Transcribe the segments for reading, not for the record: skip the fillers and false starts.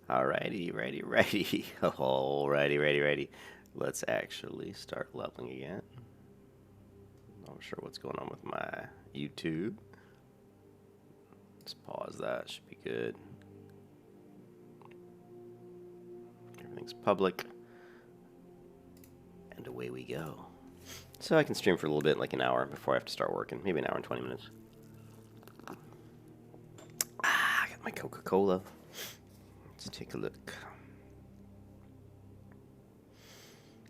Alrighty, ready. Alrighty. Let's actually start leveling again. Not sure what's going on with my YouTube. Let's pause that. Should be good. Everything's public. And away we go. So I can stream for a little bit, like an hour before I have to start working. Maybe an hour and 20 minutes. I got my Coca-Cola. Let's take a look.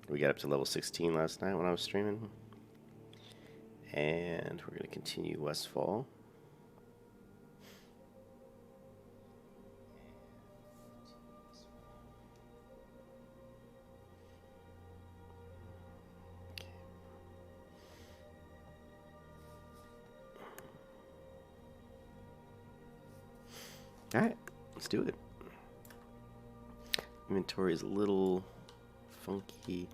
We got up to level 16 last night when I was streaming. And we're going to continue Westfall. Alright, let's do it. Inventory is a little funky.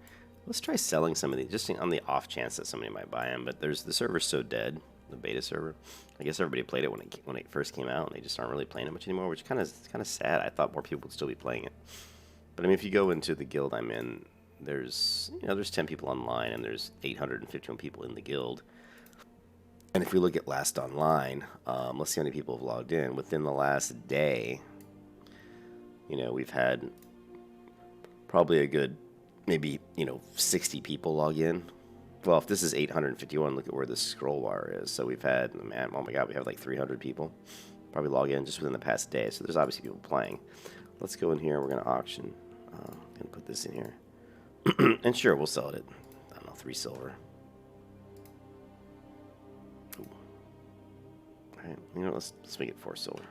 Let's try selling some of these, just on the off chance that somebody might buy them. But the server's so dead, the beta server. I guess everybody played it when it first came out, and they just aren't really playing it much anymore, which kind of sad. I thought more people would still be playing it. But I mean, if you go into the guild I'm in, there's 10 people online, and there's 851 people in the guild. And if we look at last online, let's see how many people have logged in. Within the last day, we've had probably a good, maybe, 60 people log in. Well, if this is 851, look at where the scroll bar is. So we've had, man, oh my god, we have like 300 people probably log in just within the past day. So there's obviously people playing. Let's go in here. We're going to auction. I'm going to put this in here. And sure, we'll sell it at, I don't know, 3 silver. Alright, let's make it 4 silver.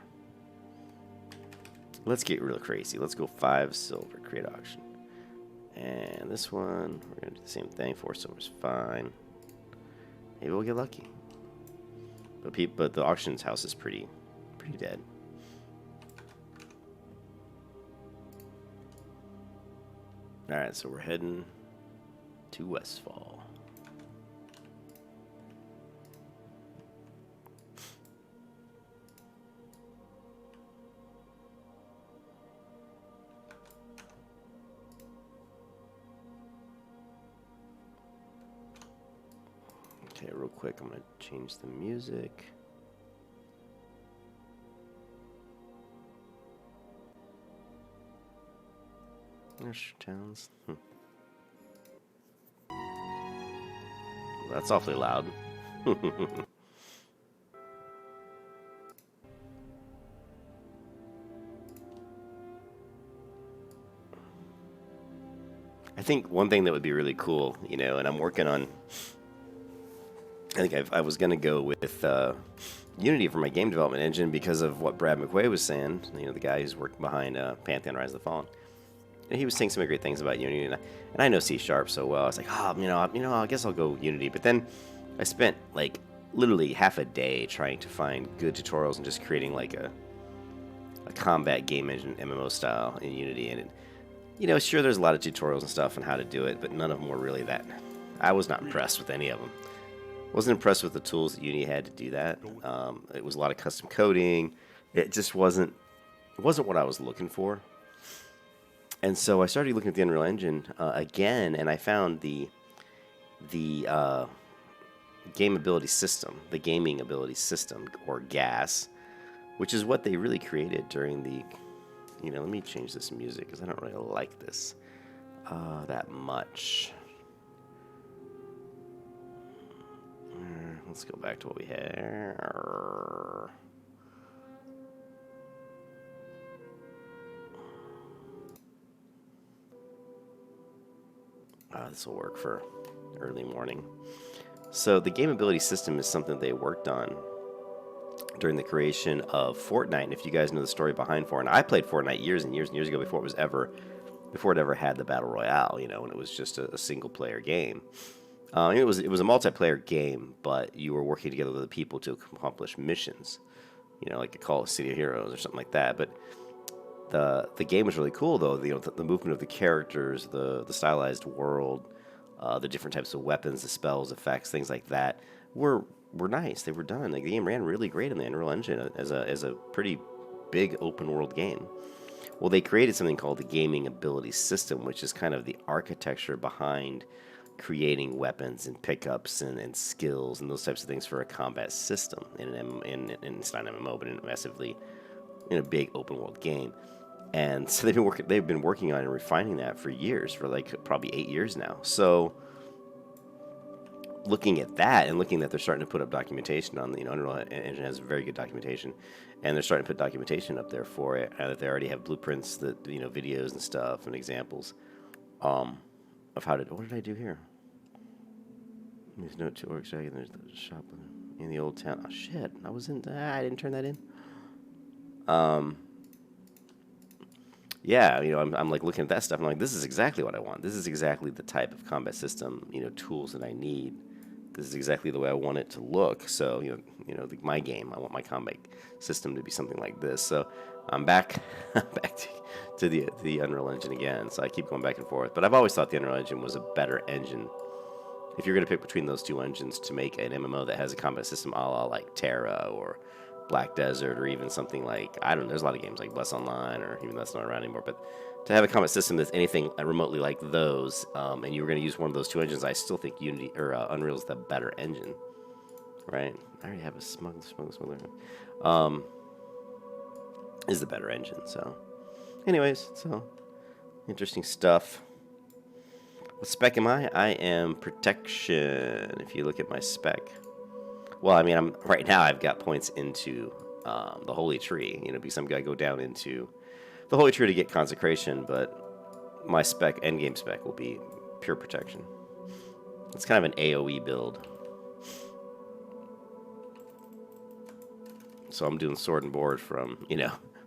Let's get real crazy. Let's go 5 silver, create auction. And this one, we're going to do the same thing. 4 silver's fine. Maybe we'll get lucky. But the auctions house is pretty dead. Alright, so we're heading to Westfall. Okay, real quick, I'm going to change the music. There's towns. That's awfully loud. I think one thing that would be really cool, and I'm working on, I think I was going to go with Unity for my game development engine because of what Brad McQuay was saying, the guy who's working behind Pantheon Rise of the Fallen. And he was saying some great things about Unity, and I know C# so well. I was like, I guess I'll go Unity. But then I spent like literally half a day trying to find good tutorials and just creating like a combat game engine MMO style in Unity. And sure, there's a lot of tutorials and stuff on how to do it, but none of them were really that. I was not impressed with any of them. Wasn't impressed with the tools that Unity had to do that. It was a lot of custom coding. It just wasn't what I was looking for. And so I started looking at the Unreal Engine again, and I found the game ability system, the gaming ability system, or GAS, which is what they really created during the. Let me change this music because I don't really like this that much. Let's go back to what we had. This will work for early morning. So the game ability system is something they worked on during the creation of Fortnite. And if you guys know the story behind Fortnite, I played Fortnite years and years and years ago before it ever had the battle royale. And it was just a single player game. It was a multiplayer game, but you were working together with other people to accomplish missions. Like a Call of City of Heroes or something like that. But the game was really cool, though. The movement of the characters, the stylized world, the different types of weapons, the spells, effects, things like that were nice. They were done. Like, the game ran really great in the Unreal Engine as a pretty big open world game. Well, they created something called the Gaming Ability System, which is kind of the architecture behind creating weapons and pickups and skills and those types of things for a combat system in it's not an MMO, but in a big open world game. And so they've been working on and refining that for years, for like probably 8 years now. So looking at that and looking that they're starting to put up documentation on the Unreal Engine has very good documentation, and they're starting to put documentation up there for it, and that they already have blueprints, that videos and stuff and examples of how to. What did I do here? There's note to orcs. There's the shop in the old town. Oh shit! I didn't turn that in. Yeah, I'm like looking at that stuff. I'm like, this is exactly what I want. This is exactly the type of combat system, tools that I need. This is exactly the way I want it to look. So, my game, I want my combat system to be something like this. So, I'm back to the Unreal Engine again. So I keep going back and forth. But I've always thought the Unreal Engine was a better engine. If you're going to pick between those two engines to make an MMO that has a combat system a la like Terra or Black Desert, or even something like, I don't know, there's a lot of games like Bless Online, or even that's not around anymore, but to have a combat system that's anything remotely like those, and you were going to use one of those two engines, I still think Unity or Unreal is the better engine, right? I already have a smuggler. Is the better engine. So, anyways, so interesting stuff. What spec am I? I am protection. If you look at my spec. Well, I mean, right now I've got points into the Holy Tree, because I'm going to go down into the Holy Tree to get consecration, but my spec, endgame spec, will be pure protection. It's kind of an AoE build. So I'm doing sword and board from,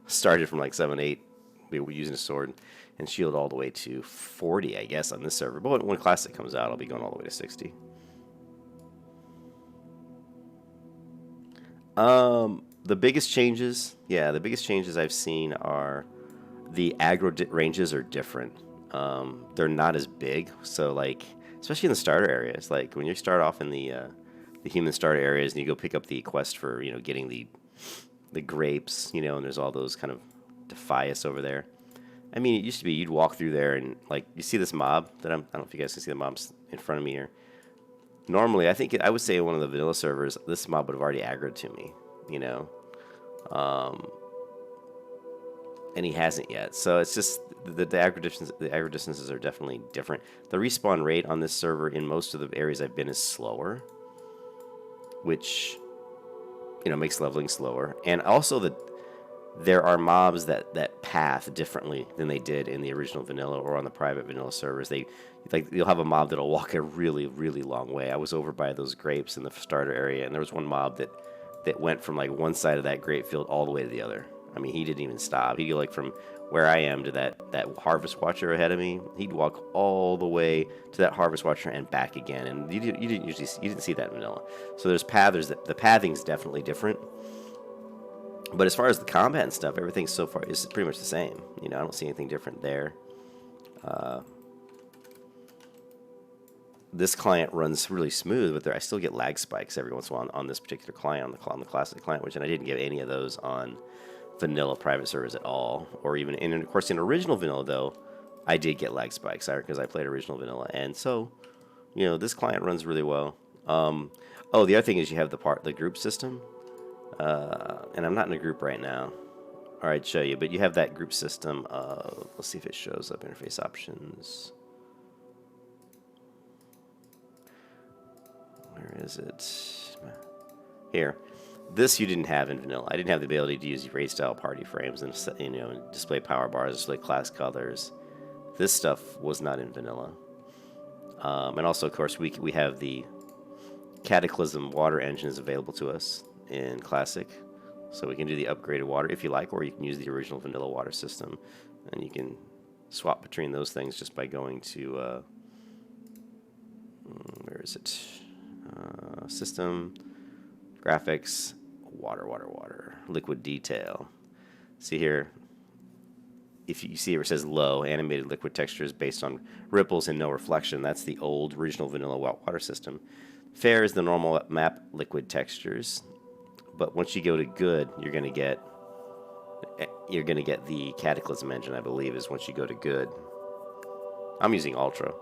started from like 7, 8. We were using a sword and shield all the way to 40, I guess, on this server. But when Classic comes out, I'll be going all the way to 60. The biggest changes I've seen are the aggro ranges are different. They're not as big, so like, especially in the starter areas, like when you start off in the human starter areas and you go pick up the quest for, getting the grapes, and there's all those kind of Defias over there. I mean, it used to be you'd walk through there and like, you see this mob that I don't know if you guys can see the mobs in front of me here. Normally, I would say one of the vanilla servers, this mob would have already aggroed to me, and he hasn't yet. So it's just the aggro distances are definitely different. The respawn rate on this server in most of the areas I've been is slower, which makes leveling slower. And also there are mobs that path differently than they did in the original vanilla or on the private vanilla servers. You'll have a mob that'll walk a really, really long way. I was over by those grapes in the starter area, and there was one mob that went from like one side of that grape field all the way to the other. I mean, he didn't even stop. He'd go like from where I am to that harvest watcher ahead of me. He'd walk all the way to that harvest watcher and back again. And you didn't see that in vanilla. So there's the pathing's definitely different. But as far as the combat and stuff, everything so far is pretty much the same. I don't see anything different there. This client runs really smooth, but I still get lag spikes every once in a while on this particular client, on the classic client, and I didn't get any of those on vanilla private servers at all, or even of course in original vanilla though, I did get lag spikes because I played original vanilla, and so this client runs really well. The other thing is you have the group system, and I'm not in a group right now, or I'd show you, but you have that group system. Let's see if it shows up. Interface options. Where is it? Here. This you didn't have in vanilla. I didn't have the ability to use raid style party frames and display power bars, display class colors. This stuff was not in vanilla. And also, of course, we have the Cataclysm water engine is available to us in Classic, so we can do the upgraded water if you like, or you can use the original vanilla water system, and you can swap between those things just by going to where is it? System, graphics, water, liquid detail. See here, if you see where it says low, animated liquid textures based on ripples and no reflection, that's the old original vanilla water system. Fair is the normal map liquid textures, but once you go to good, you're going to get you're going to get the Cataclysm engine, I believe, is once you go to good. I'm using Ultra.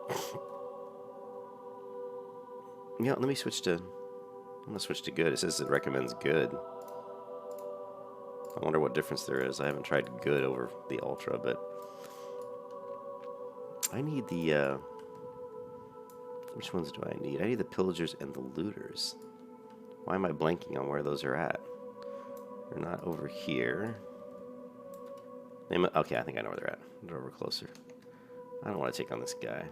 Yeah, let me switch to... I'm going to switch to good. It says it recommends good. I wonder what difference there is. I haven't tried good over the Ultra, but... I need the... Which ones do I need? I need the Pillagers and the Looters. Why am I blanking on where those are at? They're not over here. Okay, I think I know where they're at. They're over closer. I don't want to take on this guy.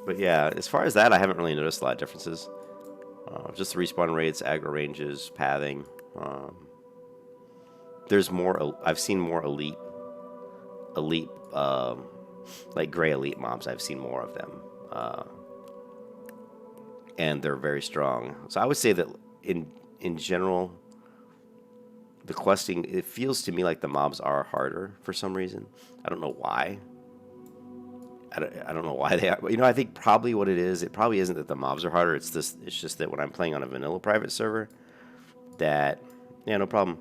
But yeah, as far as that, I haven't really noticed a lot of differences. Just the respawn rates, aggro ranges, pathing. There's more. I've seen more elite, like gray elite mobs. I've seen more of them, and they're very strong. So I would say that in general, the questing, it feels to me like the mobs are harder for some reason. I don't know why. I don't know why they are. But, I think probably what it is, it probably isn't that the mobs are harder. It's just that when I'm playing on a vanilla private server, yeah, no problem.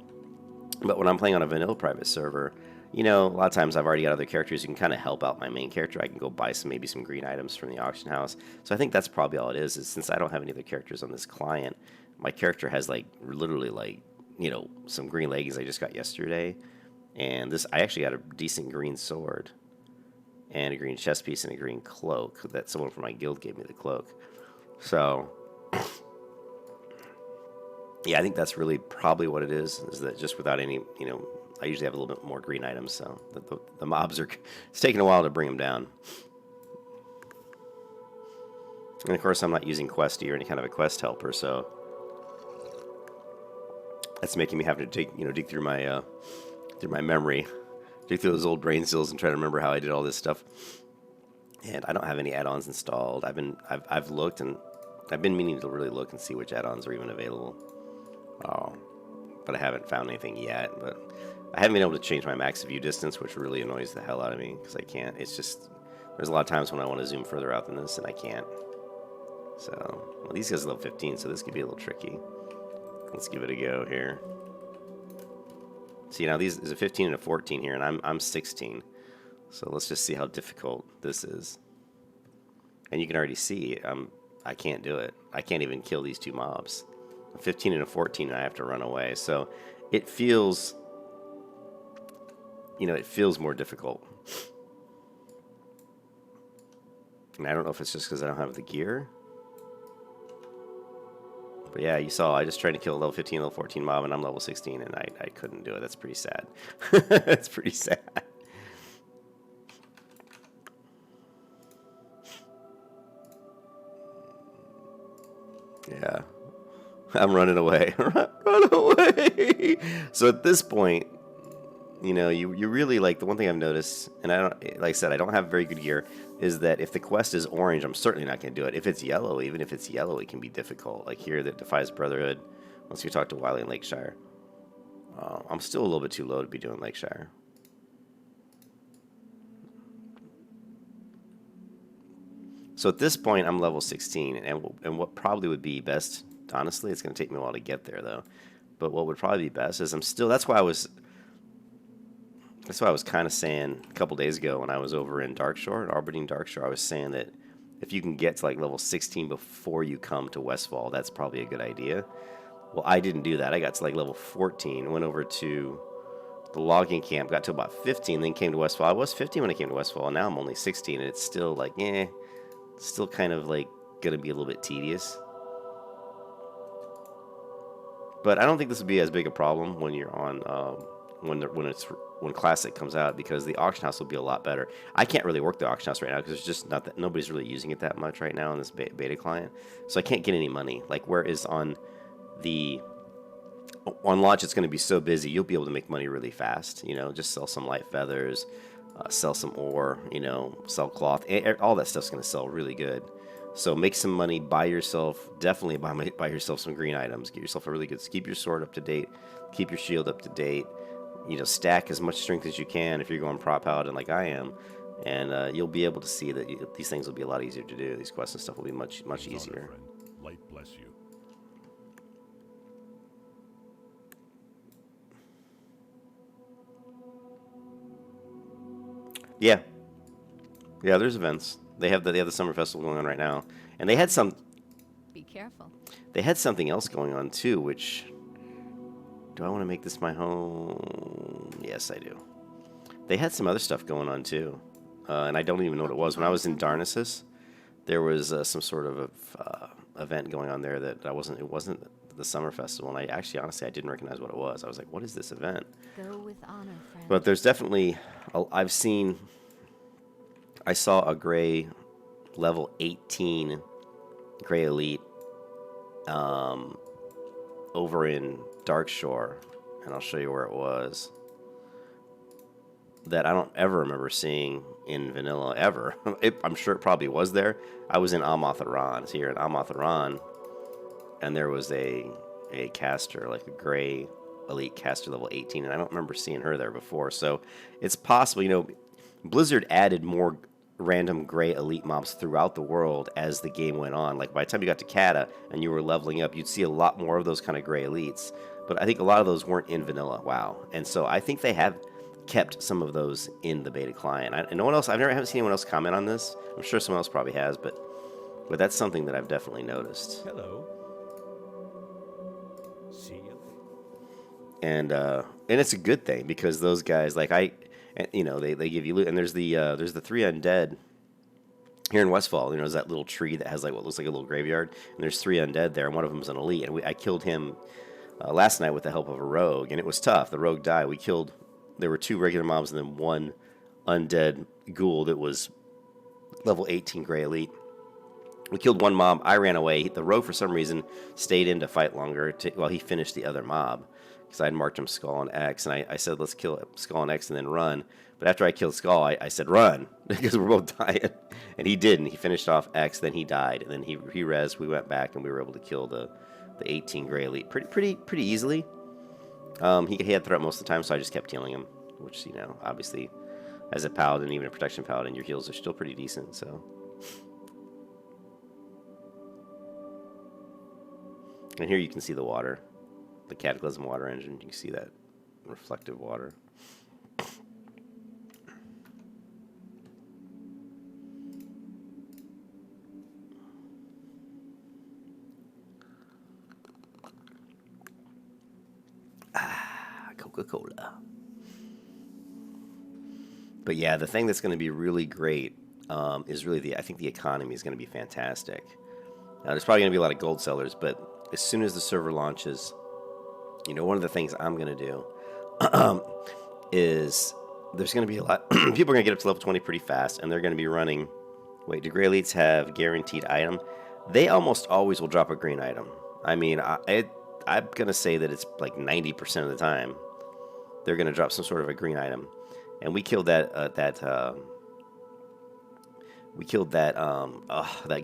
But when I'm playing on a vanilla private server, a lot of times I've already got other characters who can kind of help out my main character. I can go buy maybe some green items from the auction house. So I think that's probably all it is since I don't have any other characters on this client, my character has literally some green leggings I just got yesterday. And I actually got a decent green sword and a green chest piece and a green cloak that someone from my guild gave me the cloak. So yeah, I think that's really probably what it is that just without any, I usually have a little bit more green items, so the mobs are, it's taking a while to bring them down. And of course, I'm not using Questy or any kind of a quest helper, so that's making me have to dig through my memory, dig through those old brain cells and try to remember how I did all this stuff. And I don't have any add-ons installed. I've looked, and I've been meaning to really look and see which add-ons are even available. But I haven't found anything yet. But I haven't been able to change my max view distance, which really annoys the hell out of me because I can't. It's just there's a lot of times when I want to zoom further out than this, and I can't. So, well, these guys are level 15, so this could be a little tricky. Let's give it a go here. See, now there's a 15 and a 14 here, and I'm 16. So let's just see how difficult this is. And you can already see I can't do it. I can't even kill these two mobs. A 15 and a 14, and I have to run away. So it feels, it feels more difficult. And I don't know if it's just because I don't have the gear. But yeah, you saw, I just tried to kill a level 15, level 14 mob, and I'm level 16, and I couldn't do it. That's pretty sad. That's pretty sad. Yeah. I'm running away. Run away! So at this point, you really, the one thing I've noticed, and I don't, like I said, I don't have very good gear, is that if the quest is orange, I'm certainly not going to do it. If it's yellow, even if it's yellow, it can be difficult. Like here, that defies Brotherhood, once you talk to Wiley and Lakeshire. I'm still a little bit too low to be doing Lakeshire. So at this point, I'm level 16, and what probably would be best, honestly, it's going to take me a while to get there, though. But what would probably be best is that's why I was kind of saying a couple days ago when I was over in Darkshore, in Aberdeen Darkshore, I was saying that if you can get to level 16 before you come to Westfall, that's probably a good idea. Well, I didn't do that. I got to level 14, went over to the logging camp, got to about 15, then came to Westfall. I was 15 when I came to Westfall, and now I'm only 16, and it's still still kind of going to be a little bit tedious. But I don't think this would be as big a problem when you're on when Classic comes out, because the auction house will be a lot better. I can't really work the auction house right now because it's just not that nobody's really using it that much right now on this beta client, so I can't get any money. Whereas on launch, it's going to be so busy, you'll be able to make money really fast. Just sell some light feathers, sell some ore, sell cloth, all that stuff's going to sell really good. So make some money, definitely buy yourself some green items, get yourself a really good, keep your sword up to date, keep your shield up to date, stack as much strength as you can if you're going prop paladin like I am, and you'll be able to see that these things will be a lot easier to do. These quests and stuff will be much easier. Light bless you. Yeah, yeah. There's events. They have the summer festival going on right now, and Be careful. they had something else going on too. Which do I want to make this my home? Yes, I do. They had some other stuff going on too, and I don't even know what it Hope you was. When I find was in something. Darnassus, there was some sort of event going on there that I wasn't. It wasn't the summer festival, and I actually, honestly, I didn't recognize what it was. I was like, "What is this event?" Go with honor, But friend. there's definitely. I've seen. I saw a gray level 18 gray elite over in Darkshore, and I'll show you where it was. That I don't ever remember seeing in vanilla ever. I'm sure it probably was there. I was in Amatharan. It's here in Amatharan, and there was a caster, like a gray elite caster level 18, and I don't remember seeing her there before. So it's possible, Blizzard added more random gray elite mobs throughout the world as the game went on. Like by the time you got to Kata and you were leveling up, you'd see a lot more of those kind of gray elites. But I think a lot of those weren't in vanilla WoW, and so I think they have kept some of those in the beta client. And no one else, haven't seen anyone else comment on this. I'm sure someone else probably has, but that's something that I've definitely noticed. Hello. See you. And it's a good thing because those guys, like they give you loot, and there's the three undead here in Westfall. There's that little tree that has like what looks like a little graveyard, and there's three undead there, and one of them's an elite, and I killed him last night with the help of a rogue, and it was tough. The rogue died. There were two regular mobs and then one undead ghoul that was level 18 gray elite. We killed one mob. I ran away. The rogue, for some reason, stayed in to fight longer while he finished the other mob. Because I had marked him Skull and X, and I said, let's kill Skull and X and then run. But after I killed Skull, I said, run, because we're both dying. And he didn't. He finished off X, then he died. And then he rezzed. We went back, and we were able to kill the 18 gray elite pretty easily. He had threat most of the time, so I just kept healing him, which, obviously, as a paladin, even a protection paladin, your heals are still pretty decent, so. And here you can see the water, the Cataclysm water engine. You can see that reflective water. Coca-Cola. But yeah, the thing that's going to be really great is really I think the economy is going to be fantastic. Now, there's probably going to be a lot of gold sellers, but as soon as the server launches, one of the things I'm going to do is there's going to be a lot. People are going to get up to level 20 pretty fast, and they're going to be running. Wait, do Grey Elites have guaranteed item? They almost always will drop a green item. I mean, I'm going to say that it's like 90% of the time they're going to drop some sort of a green item. And we killed that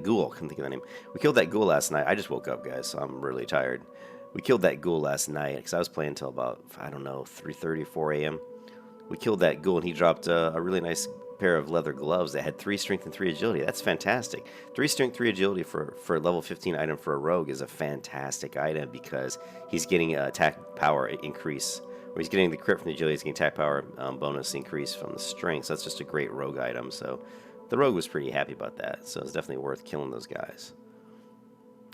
ghoul. I couldn't think of the name. We killed that ghoul last night. I just woke up, guys, so I'm really tired. We killed that ghoul last night because I was playing until about, 3:30, 4 a.m. We killed that ghoul, and he dropped a really nice pair of leather gloves that had 3 strength and 3 agility. That's fantastic. 3 strength, 3 agility for a level 15 item for a rogue is a fantastic item because he's getting attack power increase. Or he's getting the crit from the agility, he's getting attack power bonus increase from the strength. So that's just a great rogue item. So the rogue was pretty happy about that. So it's definitely worth killing those guys.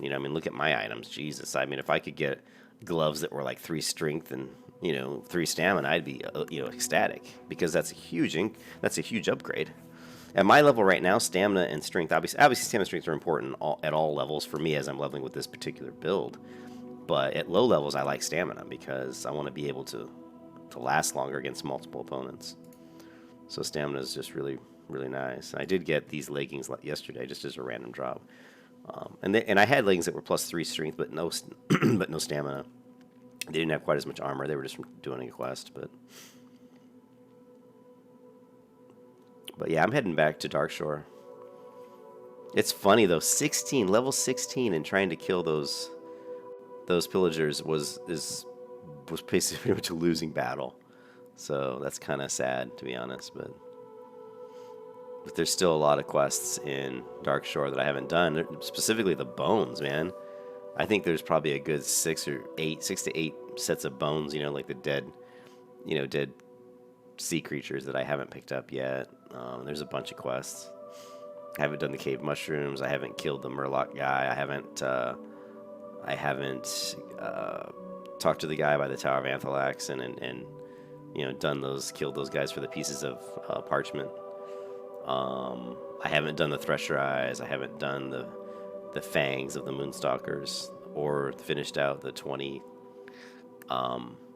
Look at my items. Jesus. If I could get gloves that were like 3 strength and, 3 stamina, I'd be, ecstatic. Because that's a huge upgrade. At my level right now, stamina and strength, obviously stamina and strength are important at all levels for me as I'm leveling with this particular build. But at low levels, I like stamina because I want to be able to last longer against multiple opponents. So stamina is just really, really nice. And I did get these leggings yesterday just as a random drop. And I had leggings that were plus 3 strength, but no but no stamina. They didn't have quite as much armor. They were just from doing a quest. But yeah, I'm heading back to Darkshore. It's funny though, level 16, and trying to kill those pillagers was basically pretty much a losing battle. So that's kind of sad, to be honest. But there's still a lot of quests in Darkshore that I haven't done. Specifically the bones, man. I think there's probably a good 6 to 8 sets of bones. Like the dead sea creatures that I haven't picked up yet. There's a bunch of quests. I haven't done the cave mushrooms. I haven't killed the Murloc guy. I haven't talked to the guy by the Tower of Anthelax and you know, killed those guys for the pieces of parchment. I haven't done the Thresher Eyes. I haven't done the Fangs of the Moonstalkers, or finished out the 20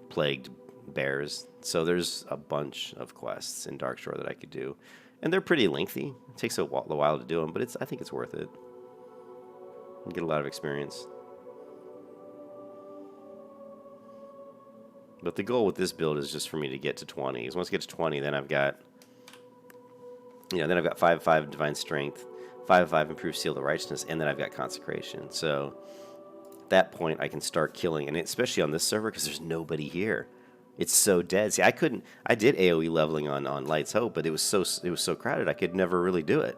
plagued bears. So there's a bunch of quests in Darkshore that I could do, and they're pretty lengthy. It takes a while to do them, but I think it's worth it. You get a lot of experience. But the goal with this build is just for me to get to 20. Because once I get to 20, then I've got, you know, then I've got 5/5 Divine Strength, 5/5 Improved Seal of Righteousness, and then I've got Consecration. So at that point, I can start killing, and especially on this server because there's nobody here. It's so dead. See, I did AOE leveling on Light's Hope, but it was so crowded I could never really do it.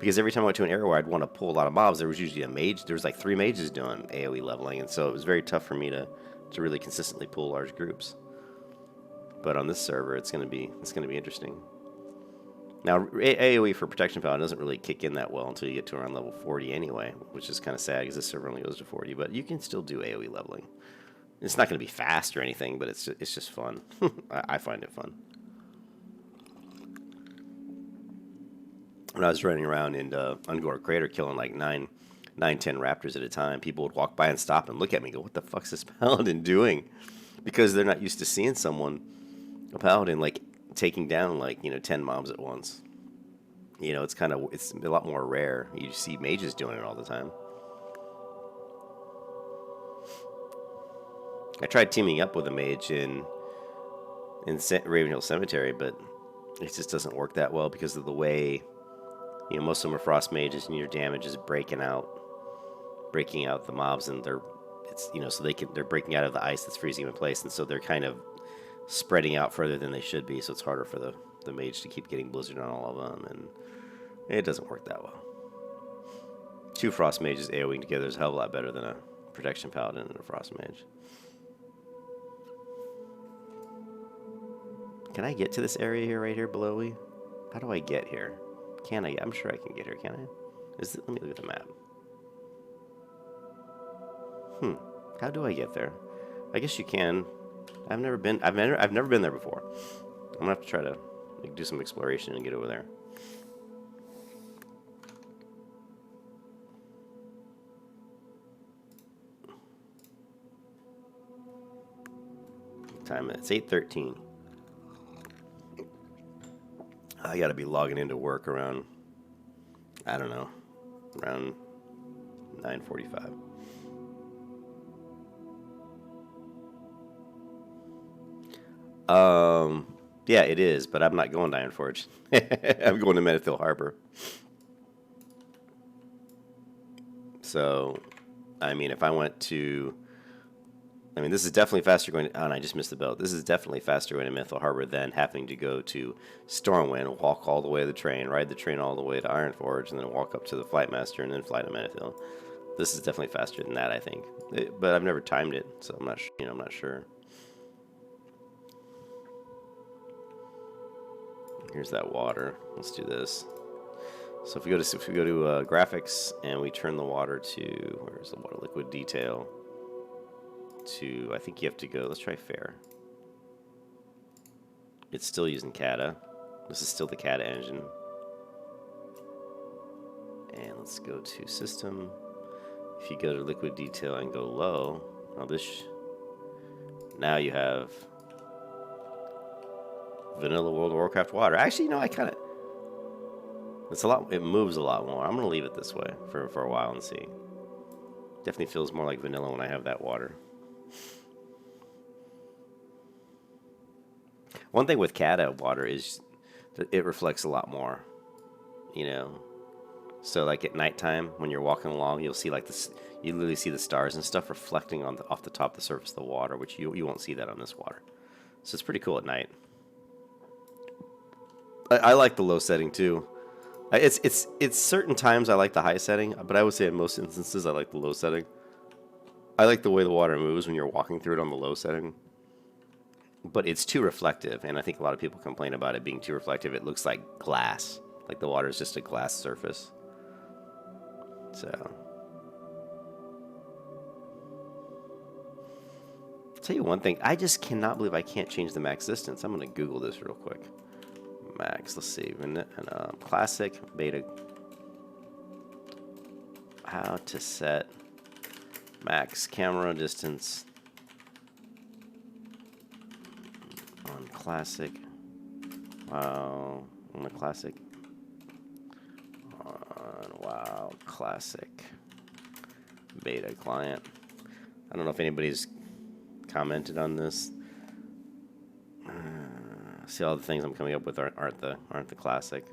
Because every time I went to an area where I'd want to pull a lot of mobs, there was usually a mage. There was like 3 mages doing AOE leveling, and so it was very tough for me to really consistently pull large groups. But on this server, it's gonna be interesting. Now, AOE for Protection Paladin doesn't really kick in that well until you get to around level 40 anyway, which is kind of sad because this server only goes to 40. But you can still do AOE leveling. It's not going to be fast or anything, but it's just fun. I find it fun. When I was running around in Ungor Crater killing like 10 raptors at a time, people would walk by and stop and look at me and go, what the fuck's this paladin doing? Because they're not used to seeing a paladin, like taking down like, you know, 10 mobs at once. You know, it's a lot more rare. You see mages doing it all the time. I tried teaming up with a mage in Ravenhill Cemetery, but it just doesn't work that well because of the way, you know, most of them are frost mages and your damage is breaking out the mobs, and they're breaking out of the ice that's freezing them in place, and so they're kind of spreading out further than they should be, so it's harder for the mage to keep getting blizzard on all of them, and it doesn't work that well. 2 frost mages AoEing together is a hell of a lot better than a protection paladin and a frost mage. Can I get to this area here, right here below me? How do I get here? Can I? I'm sure I can get here, can I? Let me look at the map. How do I get there? I guess you can. I've never been there before. I'm gonna have to try to do some exploration and get over there. Time it's 8:13. I gotta be logging into work around, I don't know, around 9:45. Yeah, it is, but I'm not going to Ironforge. I'm going to Menethil Harbor. So, I mean, if I went to, I mean, this is definitely faster going to, oh, and I just missed the belt. This is definitely faster going to Menethil Harbor than having to go to Stormwind, walk all the way to the train, ride the train all the way to Ironforge, and then walk up to the Flightmaster and then fly to Menethil. This is definitely faster than that, I think. But I've never timed it, so I'm not sure. Here's that water. Let's do this. So if we go to graphics and we turn the water to, where's the water liquid detail? To, I think you have to go, let's try fair. It's still using Kata. This is still the Kata engine. And let's go to system. If you go to liquid detail and go low, now you have vanilla World of Warcraft water. Actually, you know, it moves a lot more. I'm going to leave it this way for a while and see. Definitely feels more like vanilla when I have that water. One thing with Kata water is that it reflects a lot more, you know. So like at nighttime when you're walking along, you'll see like this, you literally see the stars and stuff reflecting off the top of the surface of the water, which you won't see that on this water. So it's pretty cool at night. I like the low setting too. It's certain times I like the high setting, but I would say in most instances I like the low setting. I like the way the water moves when you're walking through it on the low setting. but it's too reflective, and I think a lot of people complain about it being too reflective. It looks like glass, like the water is just a glass surface. So, I'll tell you one thing, I just cannot believe I can't change the max distance. I'm going to Google this real quick. Max, let's see, classic beta, how to set max camera distance on classic. Wow, on the classic. Wow, classic beta client. I don't know if anybody's commented on this. See, all the things I'm coming up with aren't the classic.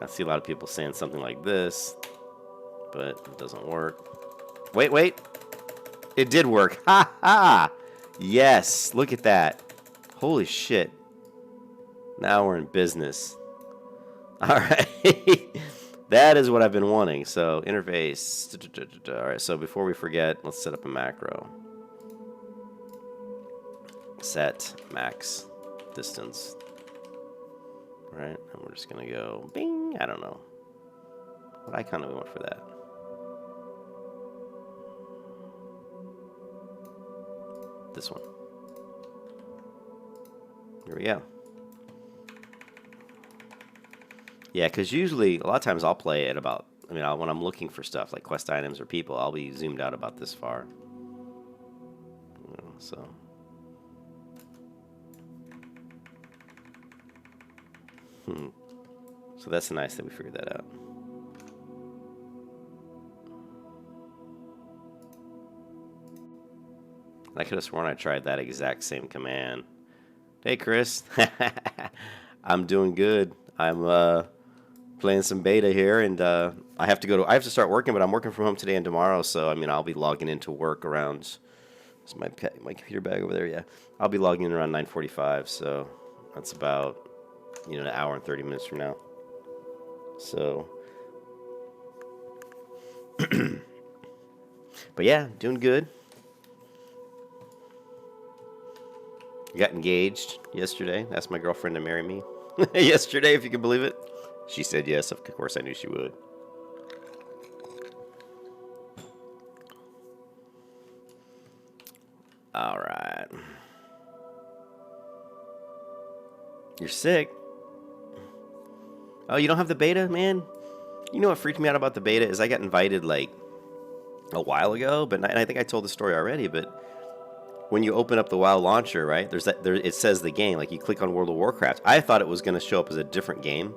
I see a lot of people saying something like this, but it doesn't work. Wait. It did work. Ha ha! Yes, look at that. Holy shit. Now we're in business. All right. That is what I've been wanting. So, interface. All right, so before we forget, let's set up a macro. Set max distance. All right, and we're just going to go bing. I don't know. What icon do we want for that? This one. Here we go. Yeah, because usually, a lot of times I'll play at about, when I'm looking for stuff like quest items or people, I'll be zoomed out about this far. So. So that's nice that we figured that out. I could have sworn I tried that exact same command. Hey, Chris. I'm doing good. I'm playing some beta here, and I have to start working, but I'm working from home today and tomorrow, so I'll be logging into work around. Is my computer bag over there? Yeah, I'll be logging in around 9:45, so that's about an hour and 30 minutes from now. So, but yeah, doing good. Got engaged yesterday. Asked my girlfriend to marry me yesterday, if you can believe it. She said yes. Of course, I knew she would. All right. You're sick? Oh, you don't have the beta, man? You know what freaked me out about the beta is I got invited like a while ago, and I think I told the story already, but when you open up the WoW launcher, right, it says the game, like you click on World of Warcraft. I thought it was going to show up as a different game,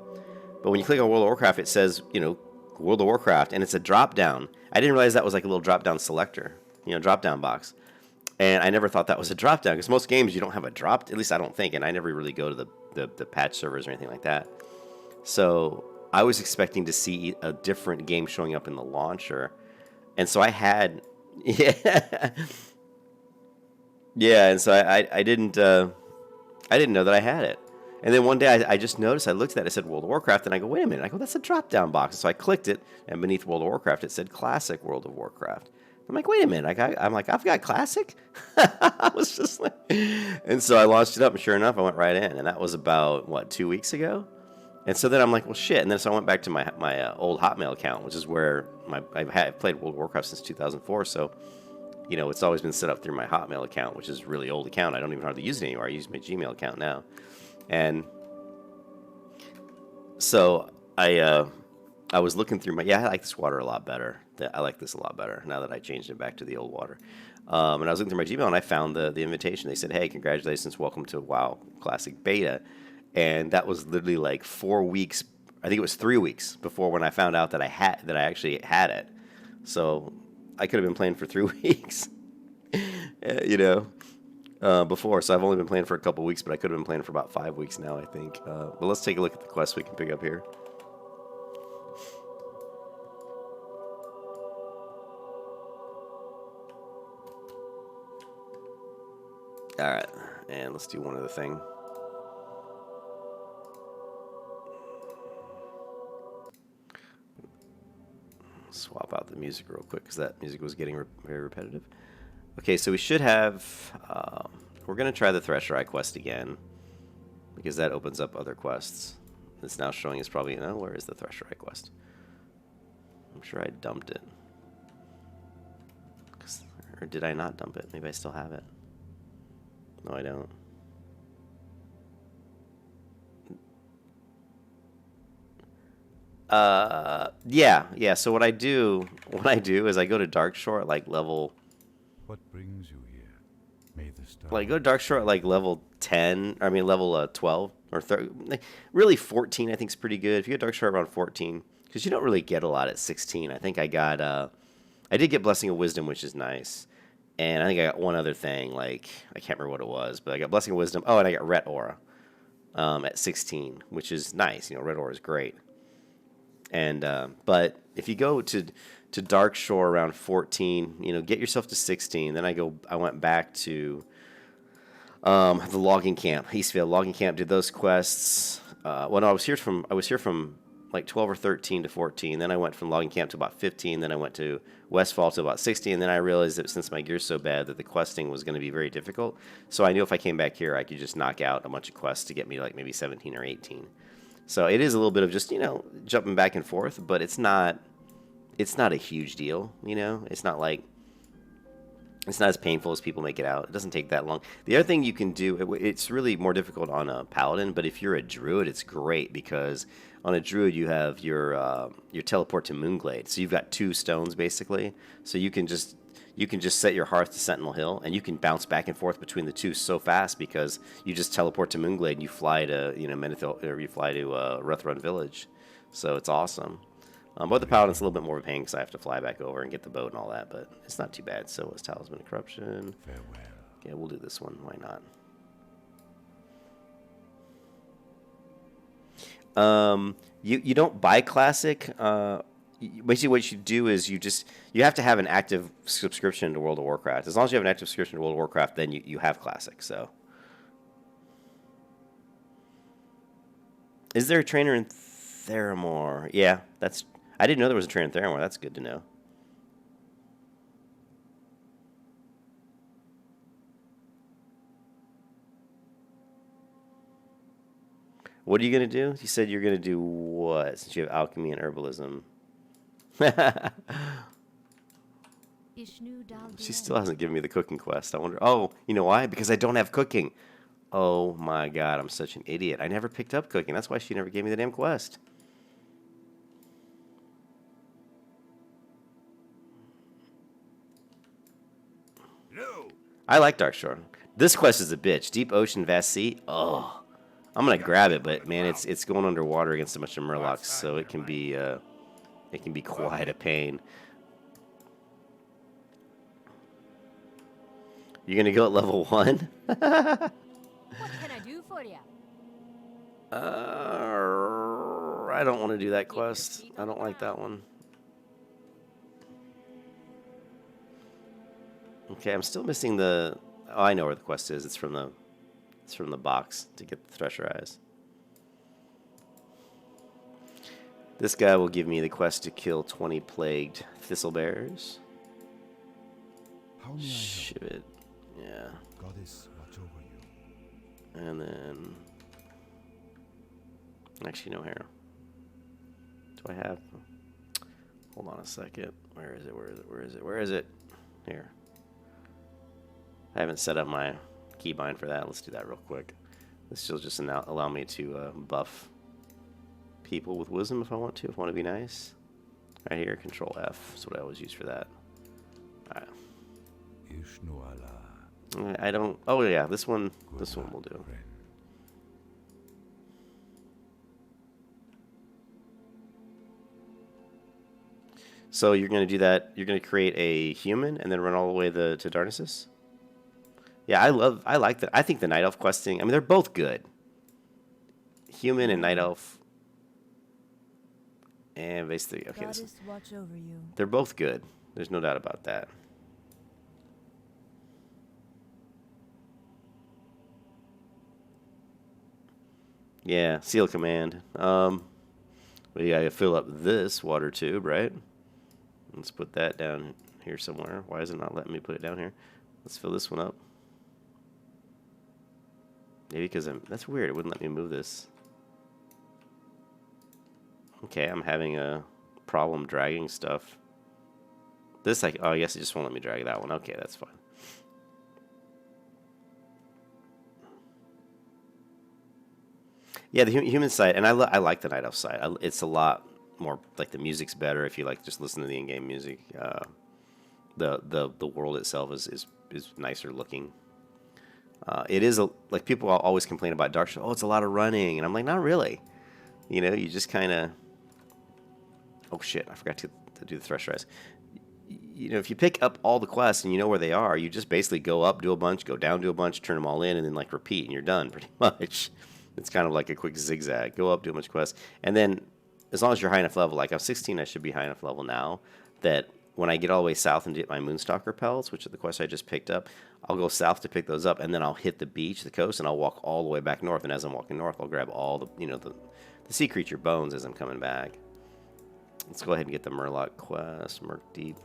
but when you click on World of Warcraft, it says, World of Warcraft, and it's a drop-down. I didn't realize that was like a little drop-down selector, drop-down box. And I never thought that was a drop-down, because most games you don't have a drop, at least I don't think, and I never really go to the patch servers or anything like that. So I was expecting to see a different game showing up in the launcher, and so I had, yeah, and so I didn't know that I had it. And then one day I just noticed, I looked at that, it said World of Warcraft, and I go, wait a minute, that's a drop-down box. So I clicked it, and beneath World of Warcraft, it said Classic World of Warcraft. I'm like, wait a minute, I've got Classic? I was just like, and so I launched it up, and sure enough, I went right in, and that was about, 2 weeks ago? And so then I'm like, well, shit, and then so I went back to my old Hotmail account, which is where I've played World of Warcraft since 2004, so it's always been set up through my Hotmail account, which is a really old account. I don't even hardly use it anymore. I use my Gmail account now. And so I was looking through I like this water a lot better. I like this a lot better now that I changed it back to the old water. And I was looking through my Gmail, and I found the invitation. They said, hey, congratulations, welcome to WoW Classic Beta. And that was literally like 4 weeks. I think it was 3 weeks before when I found out that I actually had it. So I could have been playing for 3 weeks, before. So I've only been playing for a couple weeks, but I could have been playing for about 5 weeks now, I think. But let's take a look at the quests we can pick up here. Alright, and let's do one other thing. Swap out the music real quick, because that music was getting very repetitive. Okay, so we should have... we're going to try the Thresher Eye quest again, because that opens up other quests. It's now showing us probably... No, where is the Thresher Eye quest? I'm sure I dumped it. Or did I not dump it? Maybe I still have it. No, I don't. Yeah. So what I do is I go to Darkshore at like level. What brings you here? May the stars. Like go to Darkshore at like level 10. I mean level 12 or 30. Like, really 14 I think is pretty good. If you get Darkshore around 14, because you don't really get a lot at 16. I think I got I did get Blessing of Wisdom, which is nice. And I think I got one other thing, like, I can't remember what it was, but I got Blessing of Wisdom. Oh, and I got Ret Aura at 16, which is nice. You know, Ret Aura is great. And, but if you go to Darkshore around 14, you know, get yourself to 16. Then I went back to the logging camp. Eastvale logging camp, did those quests. Well, no, I was here from like 12 or 13 to 14. Then I went from logging camp to about 15. Then I went to Westfall to about 60. And then I realized that since my gear's so bad that the questing was going to be very difficult. So I knew if I came back here, I could just knock out a bunch of quests to get me like maybe 17 or 18. So it is a little bit of just, you know, jumping back and forth, but it's not a huge deal, you know? It's not as painful as people make it out. It doesn't take that long. The other thing you can do, it's really more difficult on a Paladin, but if you're a Druid, it's great because on a Druid you have your teleport to Moonglade. So you've got 2 stones basically. So you can just set your Hearth to Sentinel Hill, and you can bounce back and forth between the 2 so fast because you just teleport to Moonglade and you fly to Menethil, or you fly to Ruthrun Village. So it's awesome. But the Paladin's a little bit more of a pain because I have to fly back over and get the boat and all that, but it's not too bad. So it's Talisman of Corruption. Farewell. Yeah, we'll do this one. Why not? You don't buy Classic. Basically, what you do is you have to have an active subscription to World of Warcraft. As long as you have an active subscription to World of Warcraft, then you have Classic. So, is there a trainer in Theramore? Yeah, I didn't know there was a trainer in Theramore. That's good to know. What are you gonna do? You said you're gonna do what? Since you have alchemy and herbalism. She still hasn't given me the cooking quest. I wonder. Oh, you know why? Because I don't have cooking. Oh my god, I'm such an idiot. I never picked up cooking. That's why she never gave me the damn quest. No. I like Darkshore. This quest is a bitch. Deep Ocean, Vast Sea. Oh, I'm gonna grab it, but man, it's going underwater against a bunch of Murlocs, so it can be quite a pain. You're gonna go at level 1? What can I do for you? I don't want to do that quest. I don't like that one. Okay, I'm still missing the... Oh, I know where the quest is. It's from the box to get the Thresher Eyes. This guy will give me the quest to kill 20 plagued thistlebearers. How may I help? Shit. Yeah. Goddess, watch over you. And then... Actually, no hair. Do I have... Hold on a second. Where is it? Here. I haven't set up my keybind for that. Let's do that real quick. This will just allow me to buff people with wisdom if I want to. If I want to be nice. Right here, Control F. That's what I always use for that. Alright. I don't... Oh, yeah. This one will do. So you're going to do that. You're going to create a human and then run all the way to Darnassus? Yeah, I like that. I think the Night Elf questing... I mean, they're both good. Human and Night Elf. And basically... Okay, Watch over you. they're both good. There's no doubt about that. Yeah, seal command. We gotta fill up this water tube, right? Let's put that down here somewhere. Why is it not letting me put it down here? Let's fill this one up. Maybe because that's weird. It wouldn't let me move this. Okay, I'm having a problem dragging stuff. This, oh, I guess it just won't let me drag that one. Okay, that's fine. Yeah, the human side, and I like the Night Elf side. It's a lot more, like, the music's better if you like just listen to the in-game music. The world itself is nicer looking. It is like people always complain about Darkshore. Oh, it's a lot of running, and I'm like, not really. You know, you just kind of. Oh shit! I forgot to do the Thresher Eyes. You know, if you pick up all the quests and you know where they are, you just basically go up, do a bunch, go down, do a bunch, turn them all in, and then like repeat, and you're done pretty much. It's kind of like a quick zigzag. Go up, do a bunch of quests, and then as long as you're high enough level, like I'm 16, I should be high enough level now that when I get all the way south and get my Moonstalker pelts, which are the quests I just picked up, I'll go south to pick those up, and then I'll hit the beach, the coast, and I'll walk all the way back north. And as I'm walking north, I'll grab all the, you know, the sea creature bones as I'm coming back. Let's go ahead and get the Murloc quest, Murk Deep.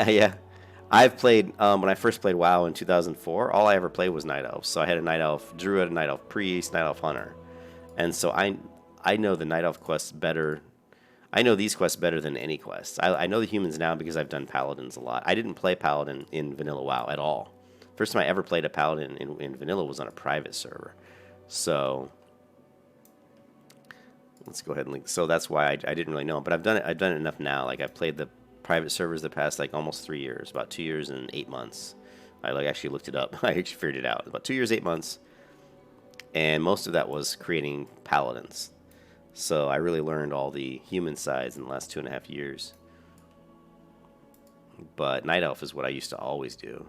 Yeah, I've played when I first played WoW in 2004. All I ever played was Night Elves. So I had a Night Elf Druid, a Night Elf Priest, Night Elf Hunter, and so I know the Night Elf quests better. I know these quests better than any quests. I know the humans now because I've done Paladins a lot. I didn't play Paladin in Vanilla WoW at all. First time I ever played a Paladin in Vanilla was on a private server. So let's go ahead and link. So that's why I didn't really know, but I've done it enough now. Like I've played the private servers the past like almost 3 years, about 2 years and 8 months. I like actually looked it up. I actually figured it out. About 2 years, 8 months, and most of that was creating paladins. So I really learned all the human sides in the last 2.5 years. But Night Elf is what I used to always do.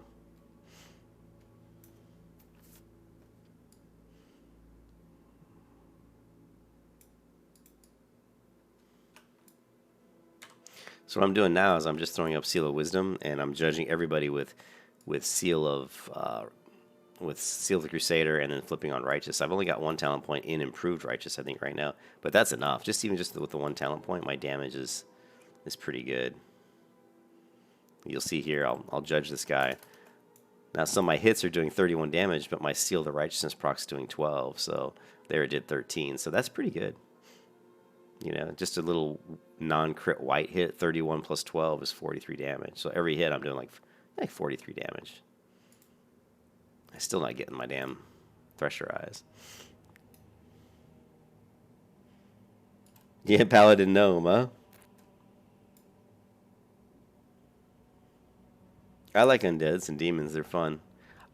So what I'm doing now is I'm just throwing up Seal of Wisdom, and I'm judging everybody with Seal of the Crusader, and then flipping on Righteous. I've only got 1 talent point in Improved Righteous, I think, right now, but that's enough. Just with the 1 talent point, my damage is pretty good. You'll see here, I'll judge this guy. Now, some of my hits are doing 31 damage, but my Seal of the Righteousness proc's doing 12, so there it did 13, so that's pretty good. You know, just a little non-crit white hit, 31 plus 12 is 43 damage. So every hit I'm doing like 43 damage. I'm still not getting my damn Thresher Eyes. Yeah, Paladin Gnome, huh? I like undeads and demons, they're fun.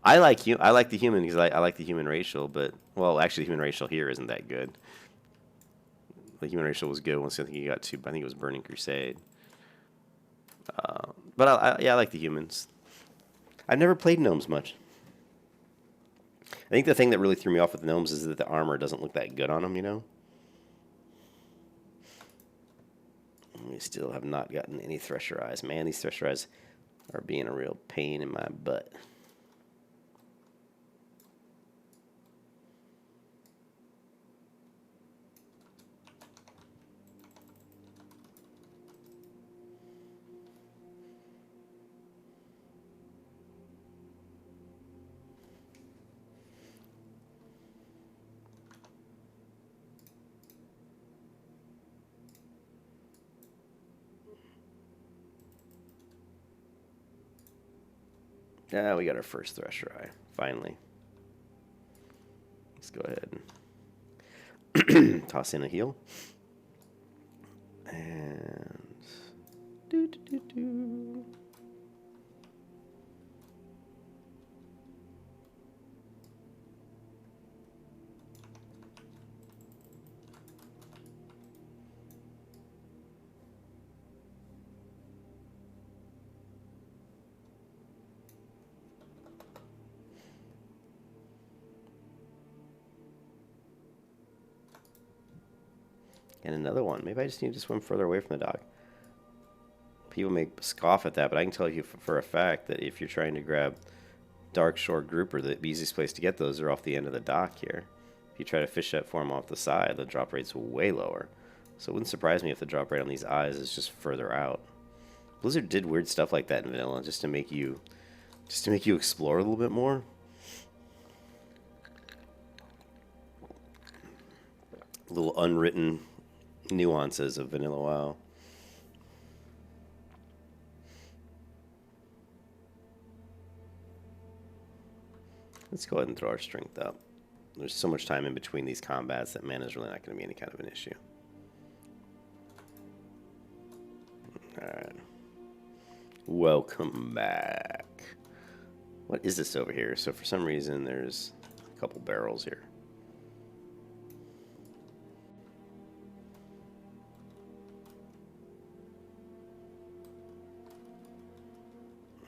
I like the human because I like the human racial, but, well, actually the human racial here isn't that good. The human racial was good once I think you got to, I think it was Burning Crusade. But yeah, I like the humans. I've never played gnomes much. I think the thing that really threw me off with the gnomes is that the armor doesn't look that good on them, you know? We still have not gotten any Thresher Eyes. Man, these Thresher Eyes are being a real pain in my butt. Yeah, we got our first Thresher Eye, finally. Let's go ahead and toss in a heal. And... And another one. Maybe I just need to swim further away from the dock. People may scoff at that, but I can tell you for a fact that if you're trying to grab Darkshore grouper, the easiest place to get those are off the end of the dock here. If you try to fish that for them off the side, the drop rate's way lower. So it wouldn't surprise me if the drop rate on these eyes is just further out. Blizzard did weird stuff like that in vanilla just to make you explore a little bit more. Little unwritten nuances of vanilla WoW. Let's go ahead and throw our strength up. There's so much time in between these combats that mana is really not going to be any kind of an issue. Alright. Welcome back. What is this over here? So for some reason there's a couple barrels here.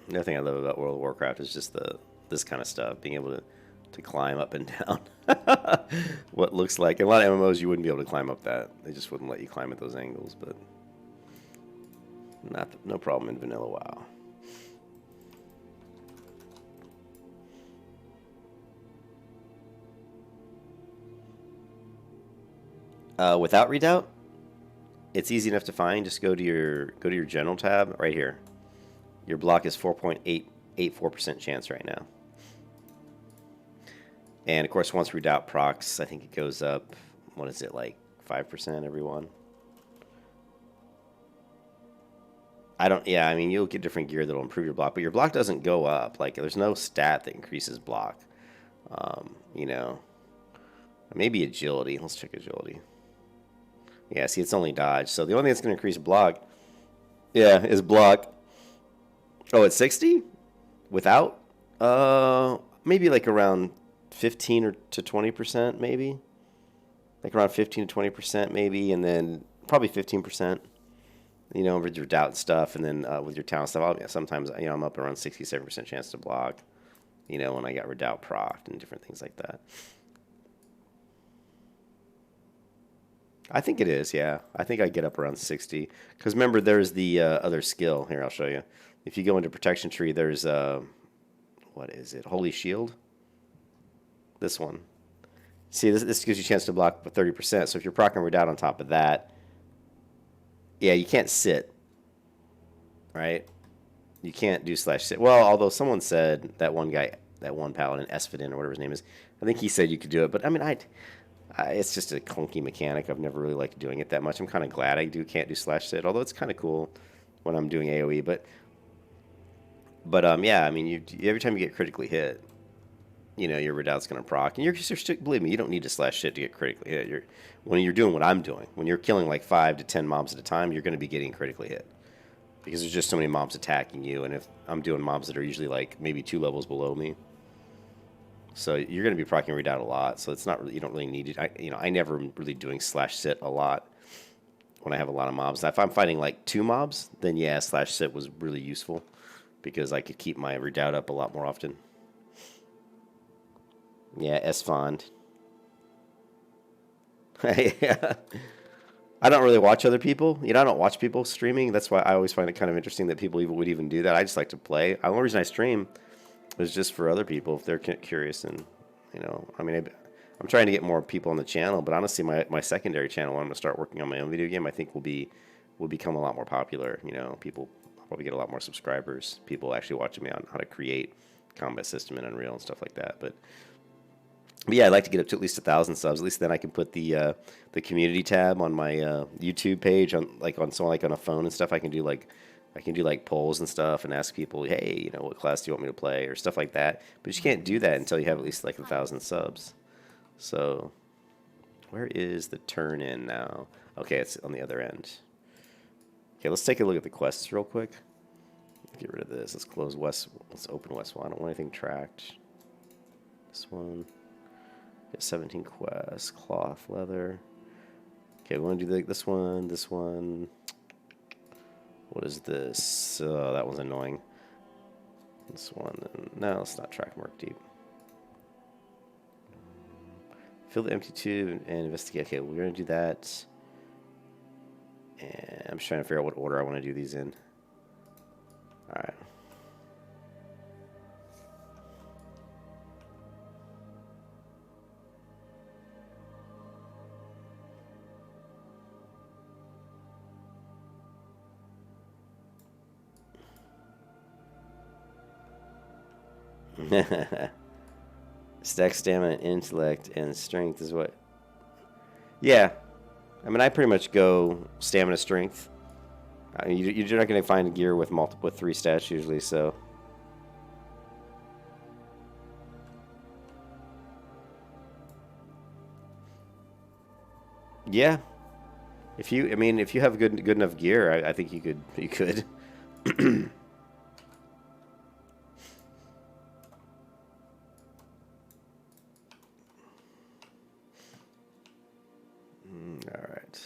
Another thing I love about World of Warcraft is just this kind of stuff, being able to climb up and down. What looks like, in a lot of MMOs you wouldn't be able to climb up that. They just wouldn't let you climb at those angles, but no problem in vanilla WoW. Without redoubt, it's easy enough to find. Just go to your general tab right here. Your block is 4.884% chance right now. And of course, once redoubt procs, I think it goes up, what is it, like 5% every one? I mean, you'll get different gear that'll improve your block, but your block doesn't go up. Like, there's no stat that increases block. You know, maybe agility. Let's check agility. Yeah, see, it's only dodge. So the only thing that's going to increase block, is block. Oh, it's 60? Without? Maybe like around 15 to 20%, maybe. Like around 15 to 20%, maybe, and then probably 15%. You know, with your doubt stuff, and then with your talent stuff, sometimes, you know, I'm up around 67% chance to block. You know, when I got redoubt procced and different things like that. I think it is, yeah. I think I get up around 60. Because remember, there's the other skill. Here, I'll show you. If you go into protection tree, there's, what is it? Holy Shield? This one. See, this gives you a chance to block for 30%. So if you're proccing redoubt on top of that, yeah, you can't sit, right? You can't do slash sit. Well, although someone said, that one guy, that one paladin, Esfidin or whatever his name is, I think he said you could do it. But, I mean, it's just a clunky mechanic. I've never really liked doing it that much. I'm kind of glad I can't do slash sit, although it's kind of cool when I'm doing AoE. But yeah, I mean, every time you get critically hit, you know, your redoubt's going to proc. And believe me, you don't need to slash shit to get critically hit. When you're doing what I'm doing, when you're killing like 5 to 10 mobs at a time, you're going to be getting critically hit. Because there's just so many mobs attacking you, and if I'm doing mobs that are usually like maybe 2 levels below me. So you're going to be proccing redoubt a lot, so it's not really, you don't really need it. I never am really doing slash sit a lot when I have a lot of mobs. Now, if I'm fighting like 2 mobs, then yeah, slash sit was really useful because I could keep my redoubt up a lot more often. Yeah, Esfond. Yeah. I don't really watch other people. You know, I don't watch people streaming. That's why I always find it kind of interesting that people would even do that. I just like to play. The only reason I stream is just for other people if they're curious. And, you know, I mean, I'm trying to get more people on the channel. But honestly, my secondary channel, when I'm going to start working on my own video game, I think will become a lot more popular. You know, people probably get a lot more subscribers. People actually watching me on how to create combat system in Unreal and stuff like that. But yeah, I'd like to get up to at least 1,000 subs. At least then I can put the community tab on my YouTube page on a phone and stuff. I can do like polls and stuff and ask people, hey, you know, what class do you want me to play or stuff like that. But you can't do that until you have at least like 1,000 subs. So where is the turn in now? Okay, it's on the other end. Okay, let's take a look at the quests real quick. Get rid of this. Let's close West. Let's open Westfall. I don't want anything tracked. This one. 17 quests, cloth, leather. Okay, we want to do this one. What is this? That one's annoying. This one. No, let's not track Murk Deep. Fill the empty tube and investigate. Okay, we're going to do that. And I'm just trying to figure out what order I want to do these in. All right. Stack stamina, intellect, and strength is what. Yeah, I mean, I pretty much go stamina, strength. I mean, you're not going to find gear with 3 stats usually, so. Yeah, if you have good enough gear, I think you could. All right.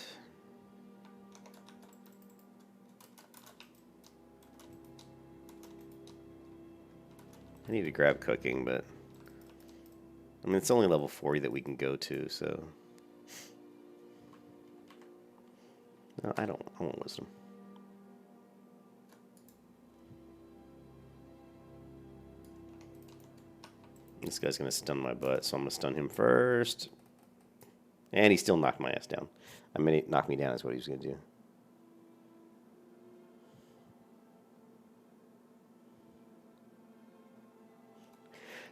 I need to grab cooking, but I mean, it's only level 40 that we can go to, so. No, I want wisdom. This guy's gonna stun my butt, so I'm gonna stun him first. And he still knocked my ass down. I mean, knock me down is what he was gonna do.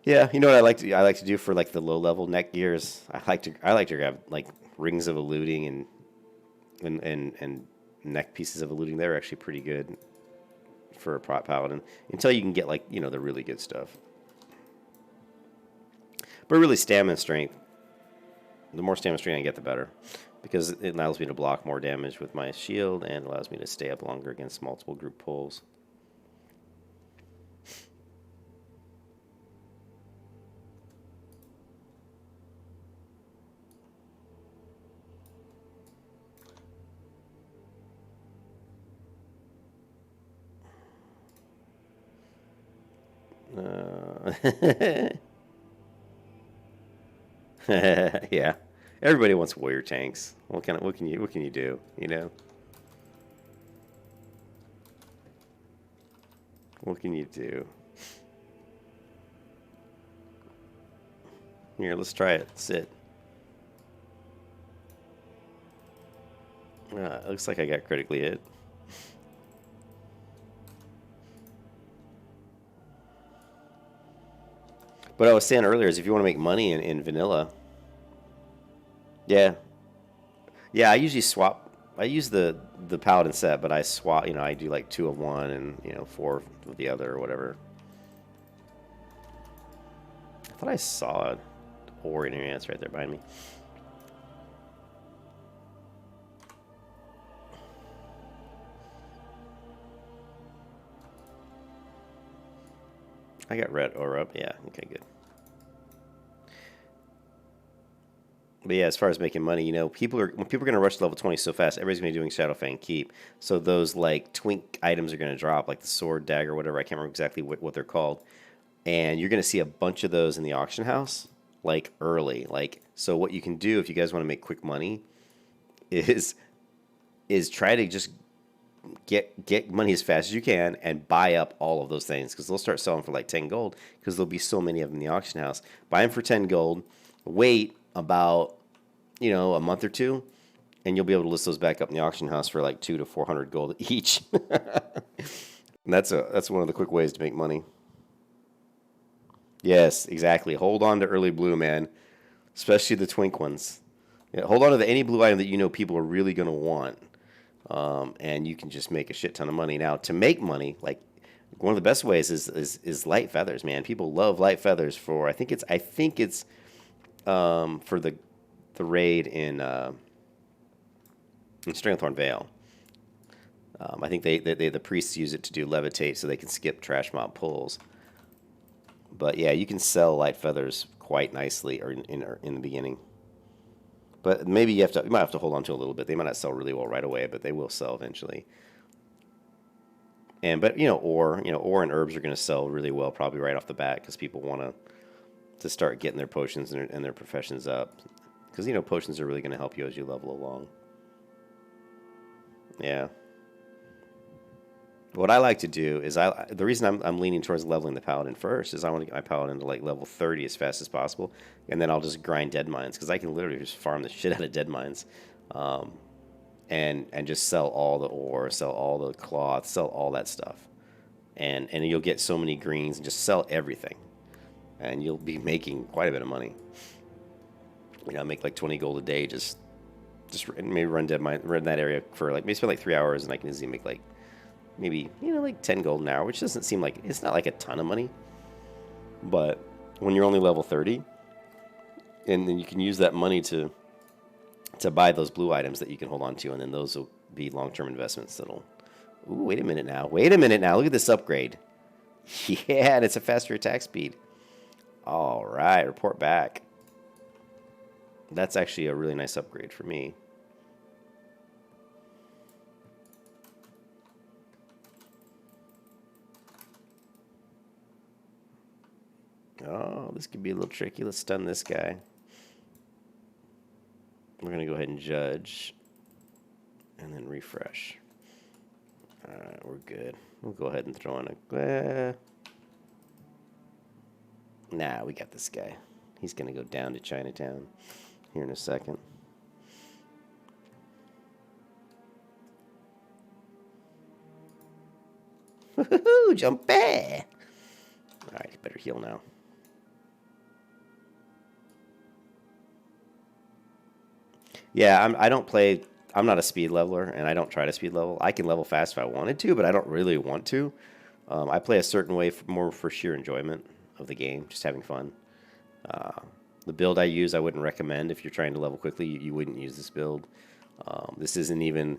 Yeah, you know what I like to do for like the low level neck gears. I like to grab like rings of eluding and neck pieces of eluding. They're actually pretty good for a prop paladin until you can get like, you know, the really good stuff. But really, stamina strength. The more stamina strength I get, the better, because it allows me to block more damage with my shield and allows me to stay up longer against multiple group pulls. Yeah, everybody wants warrior tanks. What can you do? You know, what can you do? Here, let's try it. Sit. It looks like I got critically hit. But I was saying earlier is if you want to make money in vanilla. Yeah. Yeah, I usually swap. I use the paladin set, but I swap, you know, I do like 2 of one and, you know, 4 of the other or whatever. I thought I saw an ore in your ants right there behind me. I got red ore up. Yeah, okay, good. But yeah, as far as making money, you know, when people are going to rush to level 20 so fast, everybody's going to be doing Shadowfang Keep. So those like twink items are going to drop, like the sword, dagger, whatever. I can't remember exactly what they're called. And you're going to see a bunch of those in the auction house, like early. Like, so what you can do if you guys want to make quick money is try to just get money as fast as you can and buy up all of those things, because they'll start selling for like 10 gold because there'll be so many of them in the auction house. Buy them for 10 gold, wait about, you know, a month or two, and you'll be able to list those back up in the auction house for like 200 to 400 gold each. And that's one of the quick ways to make money. Yes, exactly. Hold on to early blue, man, especially the twink ones. Yeah, hold on to any blue item that you know people are really going to want, and you can just make a shit ton of money. Now, to make money, like one of the best ways is light feathers, man. People love light feathers for I think it's for the raid in Stranglethorn Vale. I think the priests use it to do levitate so they can skip trash mob pulls. But yeah, you can sell light feathers quite nicely or in the beginning. But maybe you might have to hold on to a little bit. They might not sell really well right away, but they will sell eventually. But ore and herbs are going to sell really well probably right off the bat, because people want to start getting their potions and their professions up, because potions are really going to help you as you level along. Yeah. What I like to do is the reason I'm leaning towards leveling the Paladin first is I want to get my Paladin to like level 30 as fast as possible, and then I'll just grind dead mines because I can literally just farm the shit out of dead mines, and just sell all the ore, sell all the cloth, sell all that stuff, and you'll get so many greens and just sell everything, and you'll be making quite a bit of money. You know, make like 20 gold a day, just maybe run dead mine, run that area for like maybe spend like 3 hours, and I can easily make like maybe, you know, like 10 gold an hour, which doesn't seem like, it's not like a ton of money. But when you're only level 30, and then you can use that money to buy those blue items that you can hold on to, and then those will be long-term investments that'll... Ooh, wait a minute now. Wait a minute now. Look at this upgrade. Yeah, and it's a faster attack speed. All right, report back. That's actually a really nice upgrade for me. Oh, this could be a little tricky. Let's stun this guy. We're going to go ahead and judge. And then refresh. Alright, we're good. We'll go ahead and throw in a... Nah, we got this guy. He's going to go down to Chinatown here in a second. Woohoo! Jump back! Alright, you better heal now. Yeah, I don't play... I'm not a speed leveler, and I don't try to speed level. I can level fast if I wanted to, but I don't really want to. I play a certain way more for sheer enjoyment of the game, just having fun. The build I use, I wouldn't recommend if you're trying to level quickly. You wouldn't use this build. This isn't even,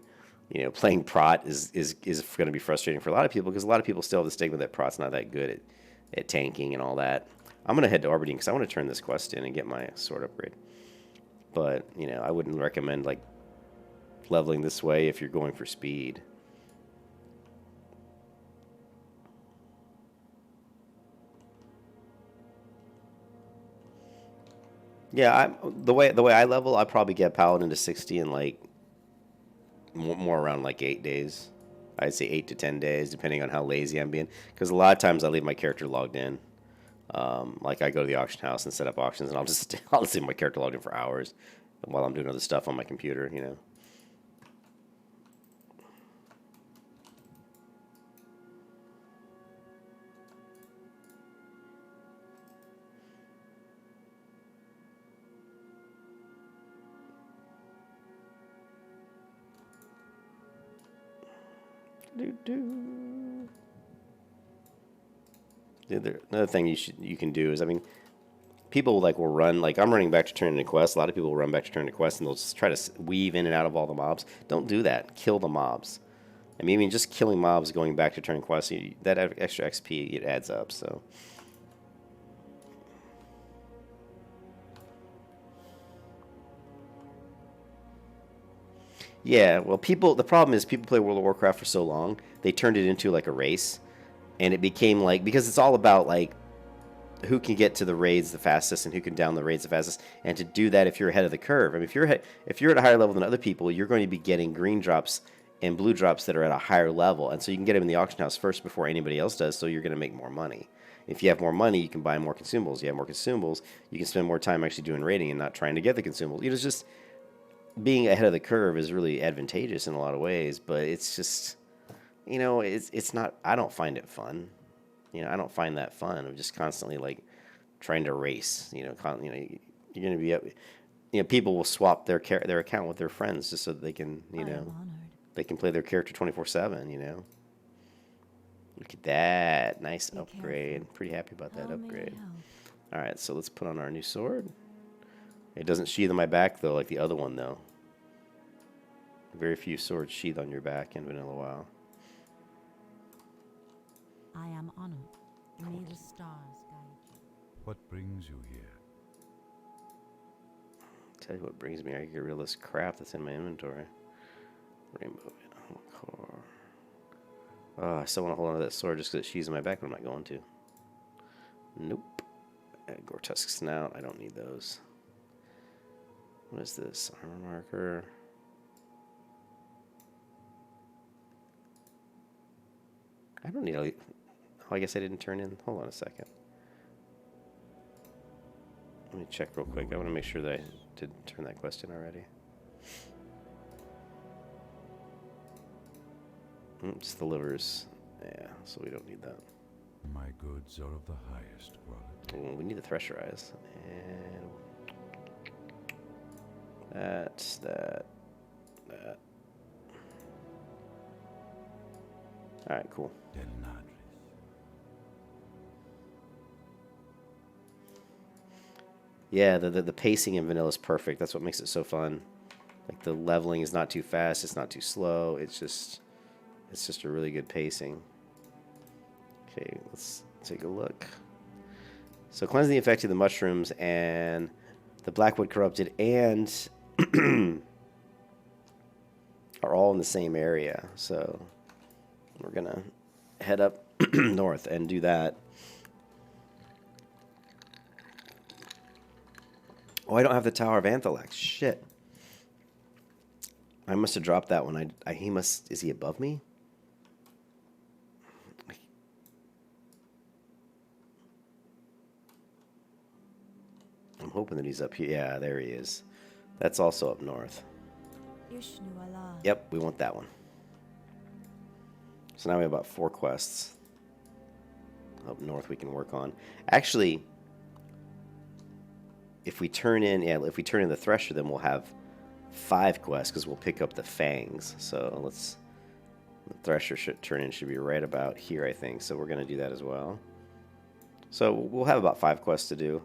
you know, playing prot is going to be frustrating for a lot of people because a lot of people still have the stigma that prot's not that good at tanking and all that. I'm going to head to Aberdeen because I want to turn this quest in and get my sword upgrade. But, you know, I wouldn't recommend, like, leveling this way if you're going for speed. Yeah, the way I level, I probably get Paladin to 60 in, like, more around, like, 8 days. I'd say 8 to 10 days, depending on how lazy I'm being. Because a lot of times I leave my character logged in. Like, I go to the auction house and set up auctions, and I'll just leave my character logged in for hours while I'm doing other stuff on my computer, you know. Another thing you can do is, I mean, people like will run, like I'm running back to turn into quests. A lot of people will run back to turn into quests and they'll just try to weave in and out of all the mobs. Don't do that. Kill the mobs. I mean, just killing mobs, going back to turn quests, that extra XP, it adds up. So. Yeah, well, the problem is people play World of Warcraft for so long, they turned it into like a race, and it became like, because it's all about like who can get to the raids the fastest and who can down the raids the fastest, and to do that if you're ahead of the curve. I mean, if you're at a higher level than other people, you're going to be getting green drops and blue drops that are at a higher level, and so you can get them in the auction house first before anybody else does, so you're going to make more money. If you have more money, you can buy more consumables. You have more consumables, you can spend more time actually doing raiding and not trying to get the consumables. You know, it's just... being ahead of the curve is really advantageous in a lot of ways, but it's just, you know, it's not, I don't find it fun. You know, I don't find that fun. I'm just constantly like trying to race, you know, you're going to be up, you know, people will swap their account with their friends just so that they can, you know, they can play their character 24/7, you know. Look at that. Nice upgrade. Pretty happy about that upgrade. All right, so let's put on our new sword. It doesn't sheath on my back, though, like the other one, though. Very few swords sheath on your back in Vanilla WoW. I am honored. May the stars guide you. What brings you here? Tell you what brings me. I get rid of this crap that's in my inventory. Rainbow core. Oh, I still want to hold on to that sword just because it sheathes on my back, but I'm not going to. Nope. Gore-Tusk Snout. I don't need those. What is this? Armor marker. I don't need a... Oh, I guess I didn't turn in. Hold on a second. Let me check real quick. I want to make sure that I did turn that quest in already. Just delivers. Yeah, so we don't need that. My goods are of the highest quality. Oh, we need the Thresher Eyes. And that. Alright, cool. Yeah, the pacing in vanilla is perfect. That's what makes it so fun. Like the leveling is not too fast, it's not too slow. It's just a really good pacing. Okay, let's take a look. So cleanse the infected, the mushrooms, and the blackwood corrupted, and are all in the same area. So we're gonna head up north and do that. Oh, I don't have the Tower of Anthelax. Shit. I must have dropped that one. He must... Is he above me? I'm hoping that he's up here. Yeah, there he is. That's also up north. Yep, we want that one. So now we have about 4 quests up north we can work on. Actually, if we turn in the Thresher, then we'll have 5 quests because we'll pick up the Fangs. So the Thresher should be right about here, I think. So we're going to do that as well. So we'll have about 5 quests to do.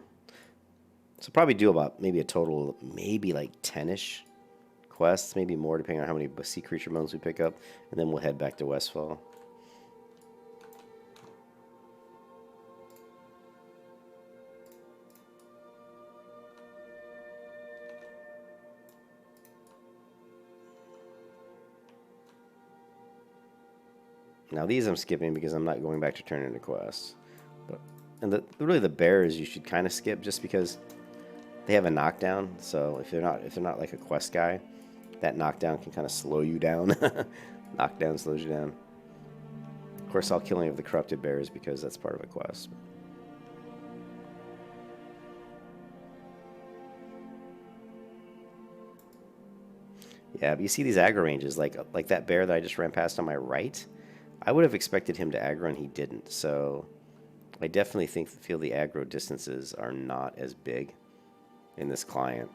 So probably do about maybe a total, maybe like 10-ish quests, maybe more depending on how many sea creature bones we pick up. And then we'll head back to Westfall. Now these I'm skipping because I'm not going back to turn into quests. And really the bears you should kind of skip just because they have a knockdown. So if they're not like a quest guy, that knockdown can kind of slow you down. Knockdown slows you down. Of course, I'll kill any of the corrupted bears because that's part of a quest. Yeah, but you see these aggro ranges, like that bear that I just ran past on my right. I would have expected him to aggro, and he didn't. So I definitely feel the aggro distances are not as big in this client.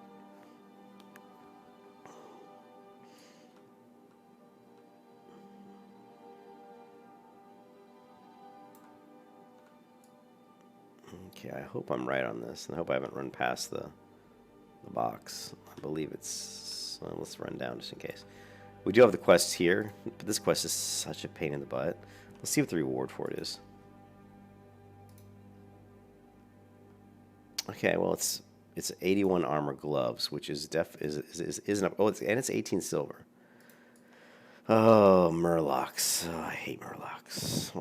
Okay, I hope I'm right on this, and I hope I haven't run past the box. I believe it's... Well, let's run down just in case. We do have the quests here, but this quest is such a pain in the butt. Let's see what the reward for it is. Okay, well it's 81 armor gloves, which is isn't oh it's 18 silver. Oh, Murlocs. Oh, I hate Murlocs.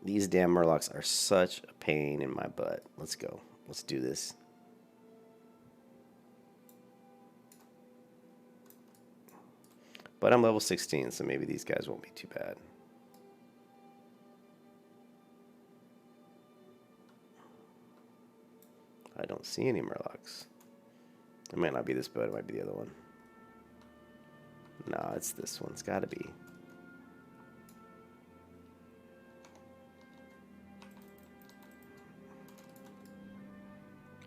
These damn Murlocs are such a pain in my butt. Let's go. Let's do this. But I'm level 16, so maybe these guys won't be too bad. I don't see any Murlocs. It might not be this boat, it might be the other one. No, it's this one. It's gotta be.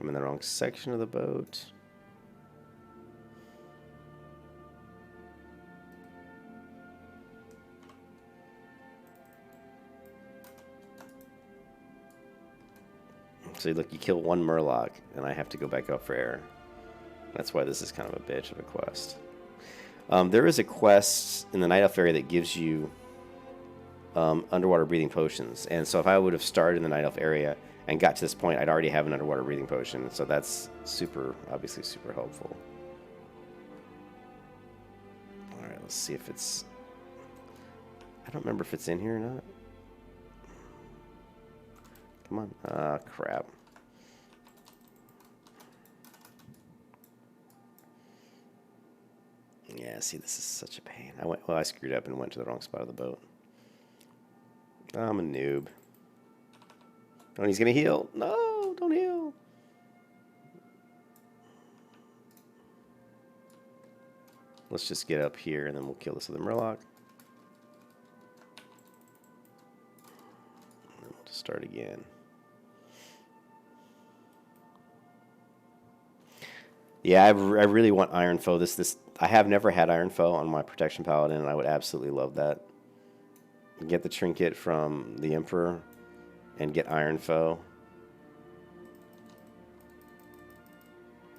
I'm in the wrong section of the boat. So look, you kill one Murloc, and I have to go back up for air. That's why this is kind of a bitch of a quest. There is a quest in the Night Elf area that gives you underwater breathing potions. And so if I would have started in the Night Elf area and got to this point, I'd already have an underwater breathing potion. So that's obviously super helpful. Alright, let's see if it's... I don't remember if it's in here or not. Come on. Ah, crap. Yeah, see, this is such a pain. I screwed up and went to the wrong spot of the boat. I'm a noob. Oh, and he's gonna heal. No, don't heal. Let's just get up here and then we'll kill this other Murloc. And then we'll just start again. Yeah, I really want Iron Foe. I have never had Iron Foe on my Protection Paladin, and I would absolutely love that. Get the trinket from the Emperor and get Iron Foe.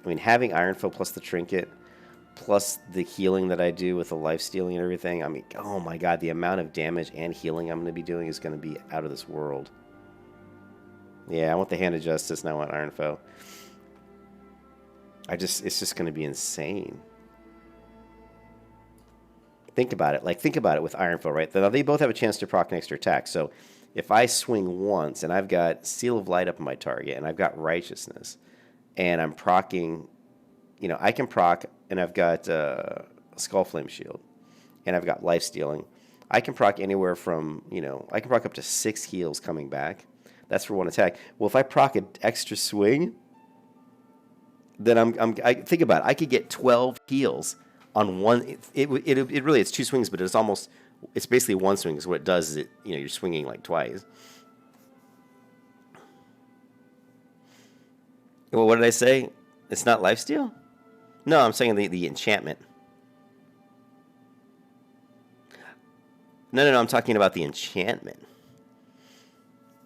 I mean, having Iron Foe plus the trinket, plus the healing that I do with the life stealing and everything, I mean, oh my god, the amount of damage and healing I'm going to be doing is going to be out of this world. Yeah, I want the Hand of Justice, and I want Iron Foe. It's just going to be insane. Think about it. Like, think about it with Iron Foe, right? Now, they both have a chance to proc an extra attack. So, if I swing once, and I've got Seal of Light up on my target, and I've got Righteousness, and I'm procking, you know, I can proc, and I've got Skullflame Shield, and I've got Life Stealing. I can proc anywhere from, you know, I can proc up to 6 heals coming back. That's for one attack. Well, if I proc an extra swing, then I think about it. I could get 12 heals on one. It really, it's 2 swings, but it's basically 1 swing. Because what it does is you're swinging like twice. Well, what did I say? It's not lifesteal? No, I'm saying the enchantment. No, I'm talking about the enchantment.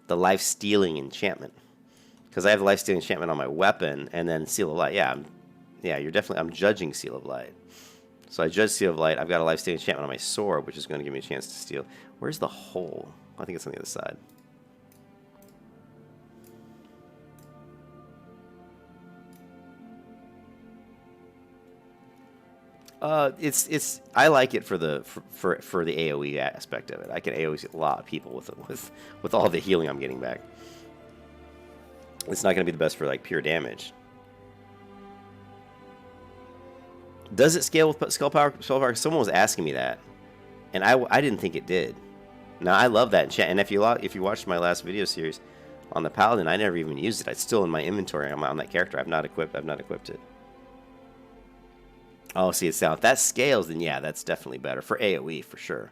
The life-stealing enchantment. Because I have the life-stealing enchantment on my weapon, and then Seal of Light. I'm judging Seal of Light. So I judge Seal of Light. I've got a life-stealing enchantment on my sword, which is going to give me a chance to steal. Where's the hole? I think it's on the other side. I like it for the AoE aspect of it. I can AoE a lot of people with all the healing I'm getting back. It's not going to be the best for like pure damage. Does it scale with skull power? Someone was asking me that, and I didn't think it did. Now I love that enchant, and if you watched my last video series on the Paladin, I never even used it. It's still in my inventory on that character. I've not equipped it. Oh, see, it's down. If that scales, then yeah, that's definitely better for AoE for sure.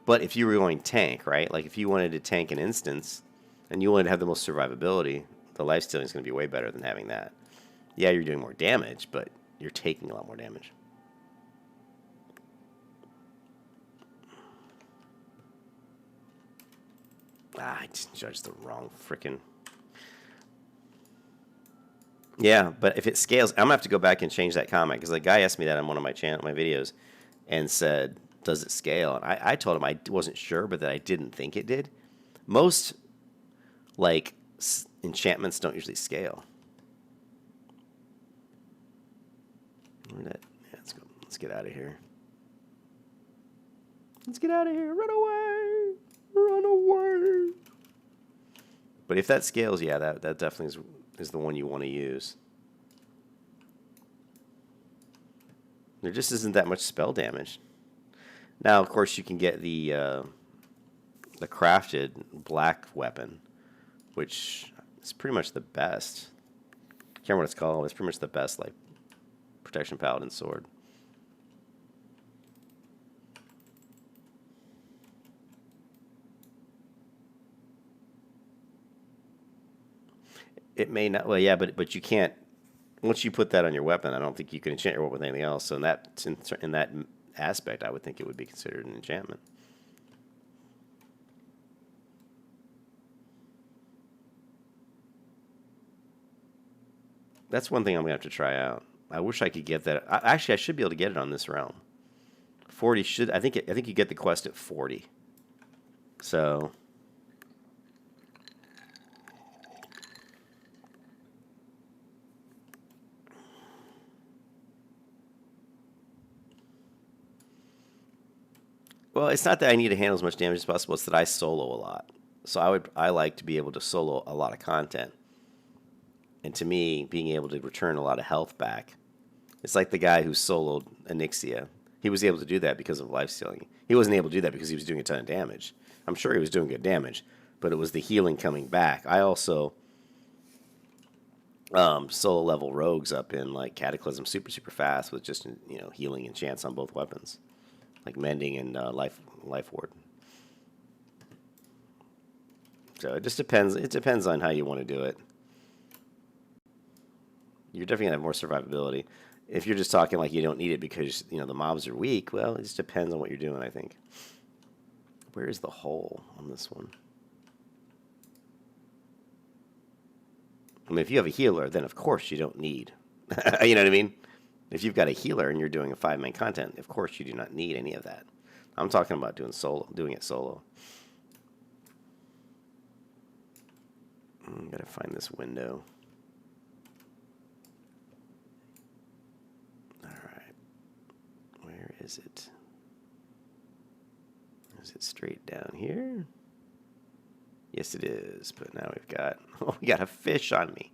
But if you were going tank, right? Like if you wanted to tank an instance, and you wanted to have the most survivability, the life stealing is going to be way better than having that. Yeah, you're doing more damage, but you're taking a lot more damage. I just judged the wrong frickin'. Yeah, but if it scales, I'm going to have to go back and change that comment, because the guy asked me that on one of my videos and said, does it scale? And I told him I wasn't sure, but that I didn't think it did. Most like enchantments don't usually scale. Yeah, let's get out of here. Let's get out of here. Run away. Run away. But if that scales, yeah, that definitely is the one you want to use. There just isn't that much spell damage. Now, of course, you can get the crafted black weapon, which is pretty much the best. Can't remember what it's called. It's pretty much the best, like, Protection Paladin sword. It may not. Well, yeah, but you can't. Once you put that on your weapon, I don't think you can enchant your weapon with anything else. So in that aspect, I would think it would be considered an enchantment. That's one thing I'm going to have to try out. I wish I could get that. Actually, I should be able to get it on this realm. 40 should. I think you get the quest at 40. So. Well, it's not that I need to handle as much damage as possible. It's that I solo a lot. So I like to be able to solo a lot of content. And to me, being able to return a lot of health back, it's like the guy who soloed Onyxia. He was able to do that because of life stealing. He wasn't able to do that because he was doing a ton of damage. I'm sure he was doing good damage, but it was the healing coming back. I also solo level rogues up in like Cataclysm super fast with just healing and chance on both weapons, like mending and life ward. So it just depends. It depends on how you want to do it. You're definitely gonna have more survivability. If you're just talking like you don't need it because the mobs are weak, well, it just depends on what you're doing, I think. Where is the hole on this one? I mean, if you have a healer, then of course you don't need. You know what I mean? If you've got a healer and you're doing a 5-man content, of course you do not need any of that. I'm talking about doing it solo. Gotta find this window. Alright. Where is it? Is it straight down here? Yes, it is. But now we've got... Oh, we got a fish on me.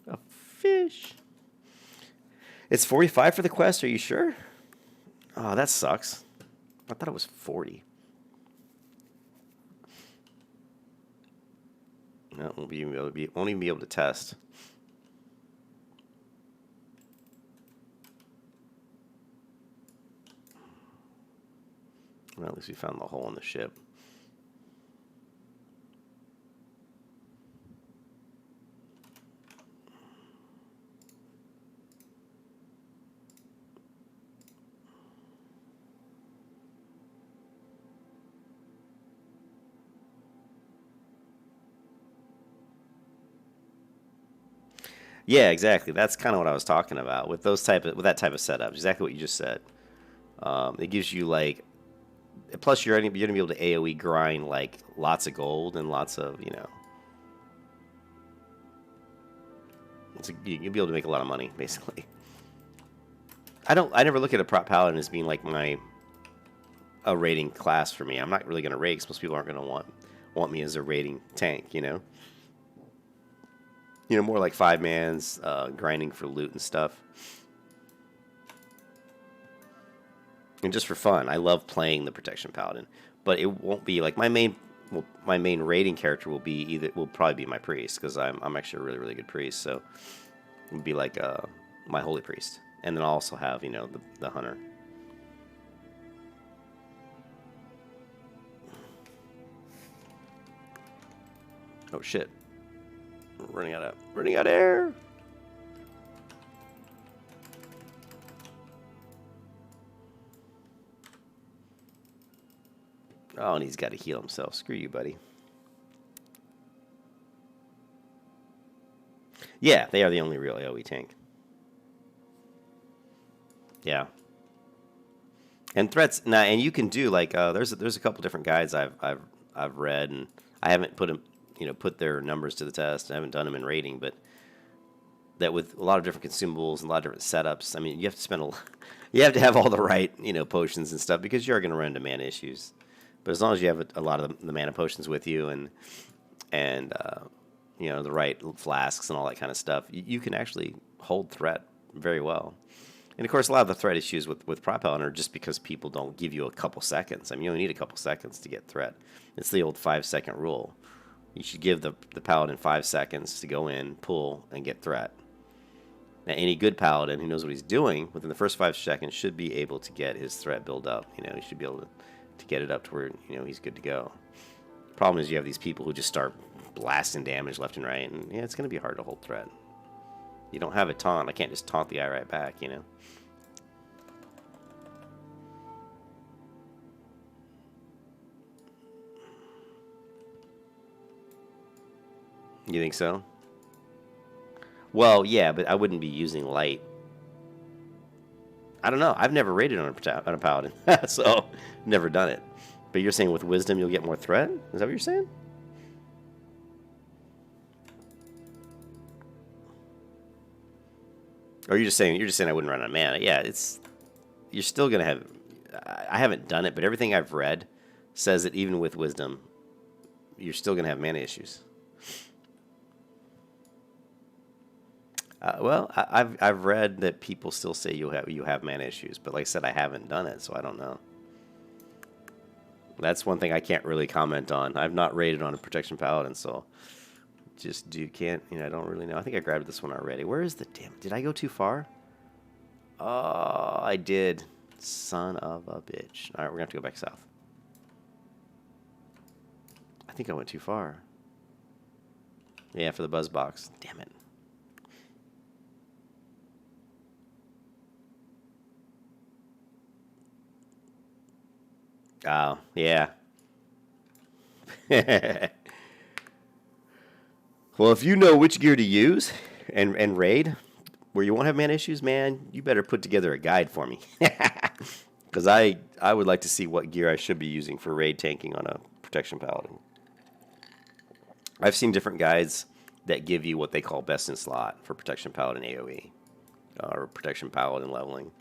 A fish. It's 45 for the quest. Are you sure? Oh, that sucks. I thought it was 40. No, won't even be able to test. Well, at least we found the hole in the ship. Yeah, exactly. That's kind of what I was talking about with that type of setup. Exactly what you just said. It gives you like, plus you're gonna be able to AOE grind like lots of gold and lots of you'll be able to make a lot of money basically. I never look at a prop paladin as being like a raiding class for me. I'm not really gonna raid because most people aren't gonna want me as a raiding tank. More like 5-mans, grinding for loot and stuff. And just for fun. I love playing the Protection Paladin. But it won't be like my main raiding character will probably be my priest, because I'm actually a really, really good priest, so it would be like my holy priest. And then I'll also have, the hunter. Oh shit. Running out of air. Oh, and he's got to heal himself. Screw you, buddy. Yeah, they are the only real AoE tank. Yeah. And threats now, and you can do like there's a couple different guides I've read, and I haven't put their numbers to the test. I haven't done them in rating, but that with a lot of different consumables and a lot of different setups, I mean, you have to spend you have to have all the right potions and stuff, because you're going to run into mana issues. But as long as you have a lot of the mana potions with you and the right flasks and all that kind of stuff, you can actually hold threat very well. And of course, a lot of the threat issues with Prop Paladin are just because people don't give you a couple seconds. I mean, you only need a couple seconds to get threat. It's the old 5-second rule. You should give the Paladin 5 seconds to go in, pull, and get threat. Now, any good Paladin who knows what he's doing within the first 5 seconds should be able to get his threat build up. He should be able to get it up to where he's good to go. Problem is, you have these people who just start blasting damage left and right, and it's going to be hard to hold threat. You don't have a taunt. I can't just taunt the guy right back, You think so? Well, yeah, but I wouldn't be using light. I don't know. I've never raided on a paladin, so never done it. But you're saying with wisdom you'll get more threat? Is that what you're saying? Or you're just saying I wouldn't run on mana? Yeah, you're still gonna have. I haven't done it, but everything I've read says that even with wisdom, you're still gonna have mana issues. Well, I've read that people still say you have mana issues, but like I said, I haven't done it, so I don't know. That's one thing I can't really comment on. I've not rated on a protection paladin, so can't, you know, I don't really know. I think I grabbed this one already. Where is the damn? Did I go too far? Oh, I did. Son of a bitch. All right, we're gonna have to go back south. I think I went too far. Yeah, for the buzz box. Damn it. Oh, yeah. Well, if you know which gear to use and raid where you won't have mana issues, man, you better put together a guide for me. Because I would like to see what gear I should be using for raid tanking on a protection paladin. I've seen different guides that give you what they call best in slot for protection paladin AoE or protection paladin leveling.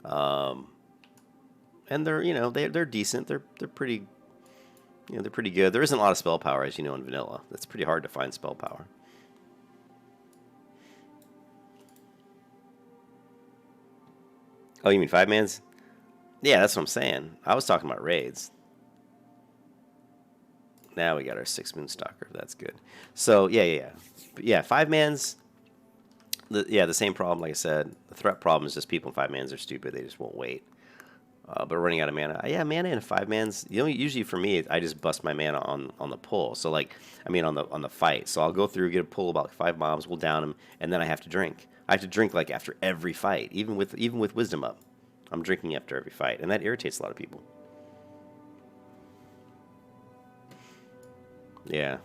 And they're, you know, they're decent. They're pretty, you know, they're pretty good. There isn't a lot of spell power, as you know, in vanilla. It's pretty hard to find spell power. Oh, you mean 5-mans? Yeah, that's what I'm saying. I was talking about raids. Now we got our 6-moon-stalker. That's good. So, yeah. But yeah, 5-mans, the same problem, like I said. The threat problem is just people in 5-mans are stupid. They just won't wait. But running out of mana. Yeah, mana in 5-mans. You know, usually for me, I just bust my mana on the pull. So, like, I mean, on the fight. So I'll go through, get a pull about 5 mobs, we'll down them, and then I have to drink. I have to drink, like, after every fight, even with wisdom up. I'm drinking after every fight, and that irritates a lot of people. Yeah.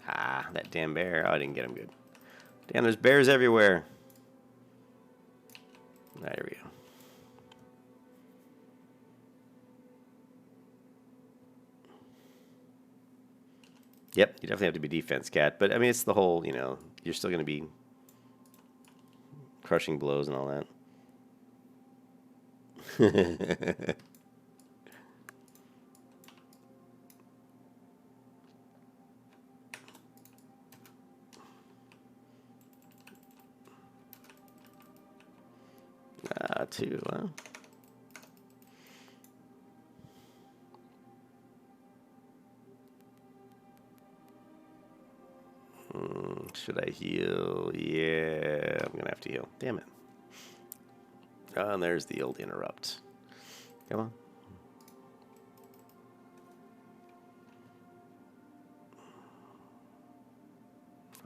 Ah, that damn bear. Oh, I didn't get him good. Damn, there's bears everywhere. There we go. Yep, you definitely have to be defense cat. But, I mean, it's the whole, you know, you're still going to be crushing blows and all that. Two, huh? Should I heal? Yeah, I'm going to have to heal. Damn it. Oh, and there's the old interrupt. Come on.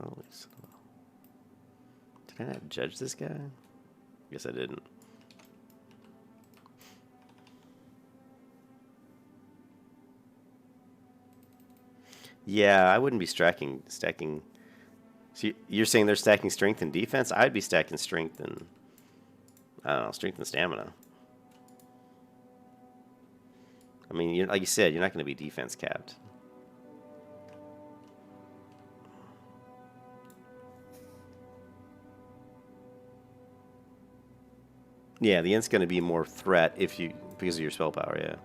Holy son. Did I not judge this guy? Guess I didn't. Yeah, I wouldn't be stacking. So you're saying they're stacking strength and defense? I'd be stacking strength and, I don't know, strength and stamina. I mean, like you said, you're not going to be defense capped. Yeah, the int's going to be more threat because of your spell power. Yeah.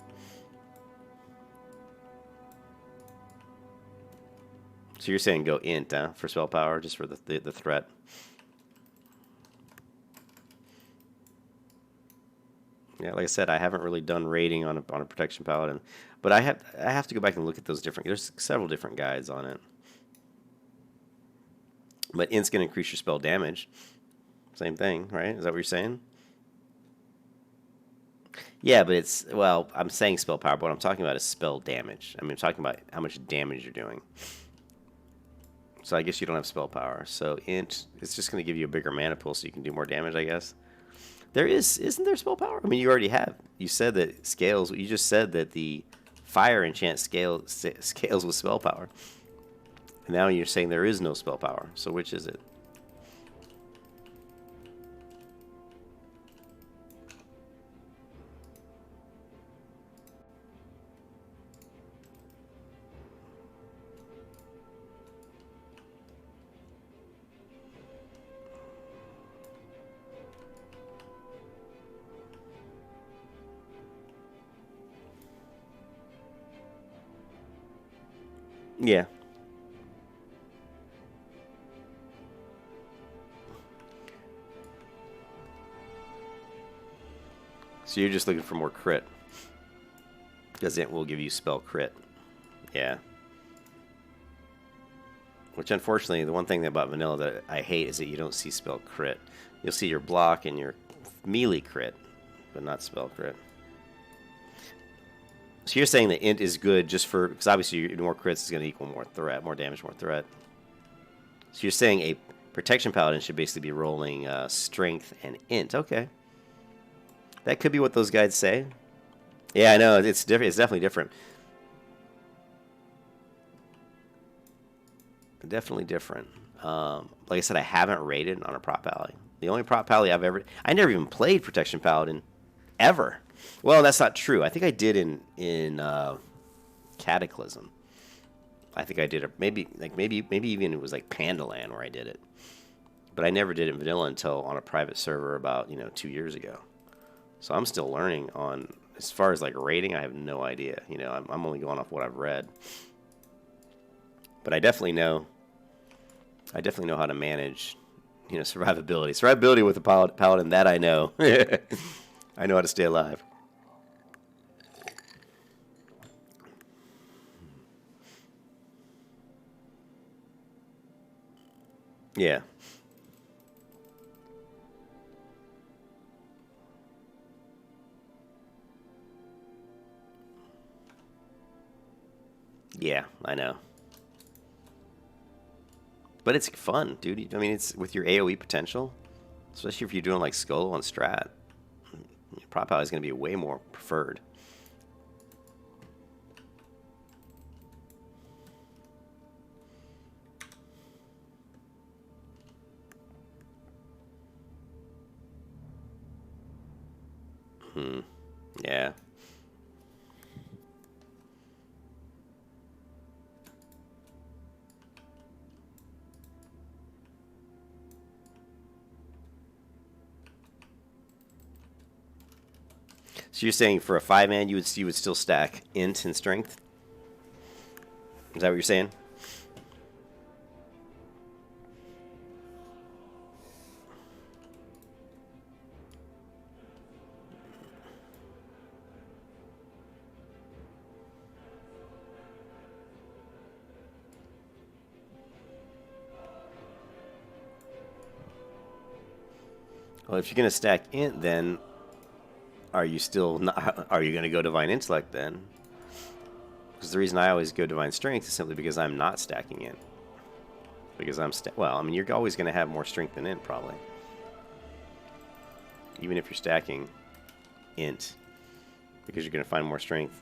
So you're saying go int, huh, for spell power, just for the threat. Yeah, like I said, I haven't really done raiding on a protection paladin, but I have to go back and look at those different. There's several different guides on it. But int's gonna increase your spell damage. Same thing, right? Is that what you're saying? Yeah, but it's, well, I'm saying spell power, but what I'm talking about is spell damage. I mean, I'm talking about how much damage you're doing. So I guess you don't have spell power. So int, it's just going to give you a bigger mana pool so you can do more damage, I guess. Isn't there spell power? I mean, you already have. You said that scales, you just said that the fire enchant scales with spell power. And now you're saying there is no spell power. So which is it? Yeah. So you're just looking for more crit. Because it will give you spell crit. Yeah. Which, unfortunately, the one thing about vanilla that I hate is that you don't see spell crit. You'll see your block and your melee crit, but not spell crit. So you're saying that int is good just for... Because obviously more crits is going to equal more threat, more damage, more threat. So you're saying a protection paladin should basically be rolling strength and int. Okay. That could be what those guides say. Yeah, I know. It's different. It's definitely different. Definitely different. Like I said, I haven't rated on a prop pally. The only prop pally I've ever... I never even played protection paladin. Ever. Well, that's not true. I think I did in Cataclysm. I think I did it. Maybe even it was like Pandaland where I did it. But I never did it in vanilla until on a private server about 2 years ago. So I'm still learning on... As far as like rating, I have no idea. I'm only going off what I've read. But I definitely know how to manage, survivability. Survivability with a paladin, that I know. I know how to stay alive. Yeah. Yeah, I know. But it's fun, dude. I mean, it's with your AoE potential, especially if you're doing like Skolo and Strat. Prop pally is going to be way more preferred. Yeah. So you're saying for a 5-man you would still stack int and strength? Is that what you're saying? Well, if you're going to stack int, then are you still not, are you going to go divine intellect then? Because the reason I always go divine strength is simply because I'm not stacking int. Because well, I mean, you're always going to have more strength than int probably. Even if you're stacking int, because you're going to find more strength.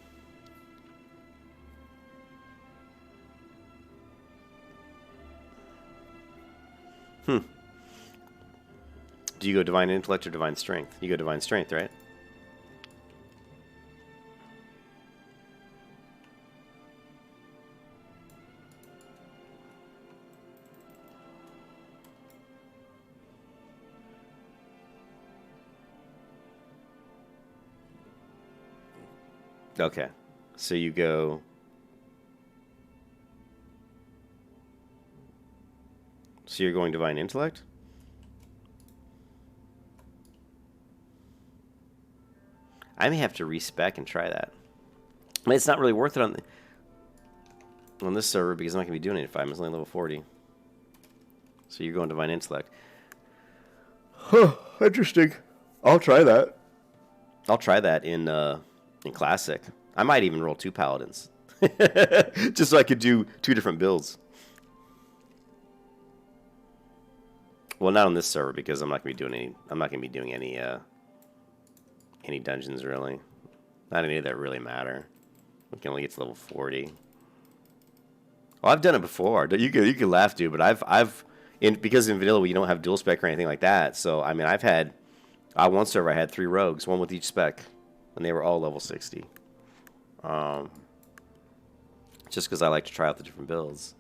Do you go divine intellect or divine strength? You go divine strength, right? Okay. So you go... So you're going divine intellect? I may have to respec and try that. I mean, it's not really worth it on this server because I'm not going to be doing it at 5. I'm only level 40. So you're going divine intellect. Huh, interesting. I'll try that. I'll try that in classic. I might even roll 2 paladins. Just so I could do 2 different builds. Well, not on this server because I'm not going to be doing any dungeons really. Not any that really matter. We can only get to level 40. Well, I've done it before. You could laugh, dude, but because in vanilla you don't have dual spec or anything like that. So I mean, I've had one server I had 3 rogues, one with each spec, and they were all level 60. Just because I like to try out the different builds.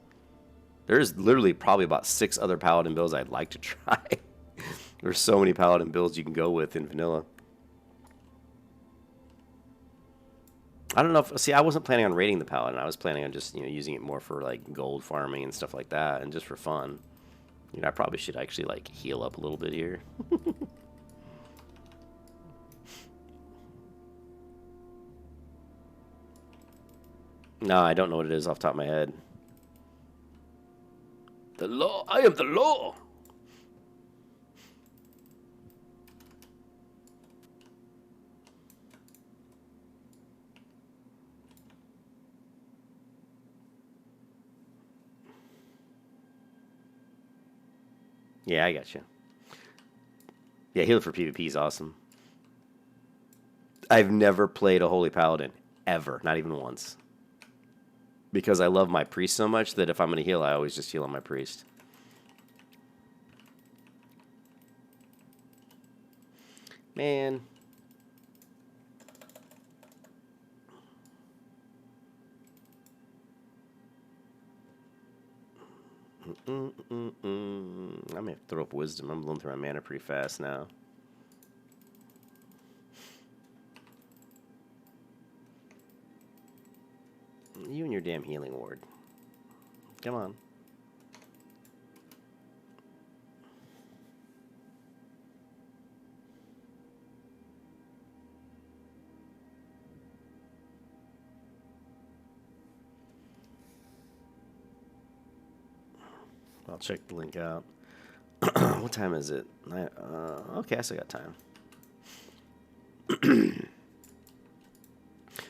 There's literally probably about 6 other paladin builds I'd like to try. There's so many paladin builds you can go with in vanilla. I don't know if, see, I wasn't planning on raiding the Paladin. I was planning on just, using it more for, like, gold farming and stuff like that, and just for fun. I probably should actually, like, heal up a little bit here. No, I don't know what it is off the top of my head. The law. I am the law. Yeah, I got you. Yeah, heal for PvP is awesome. I've never played a Holy Paladin. Ever. Not even once. Because I love my priest so much that if I'm going to heal, I always just heal on my priest. Man. I may have to throw up wisdom. I'm blowing through my mana pretty fast now. You and your damn healing ward. Come on. I'll check the link out. What time is it? Okay, I still got time.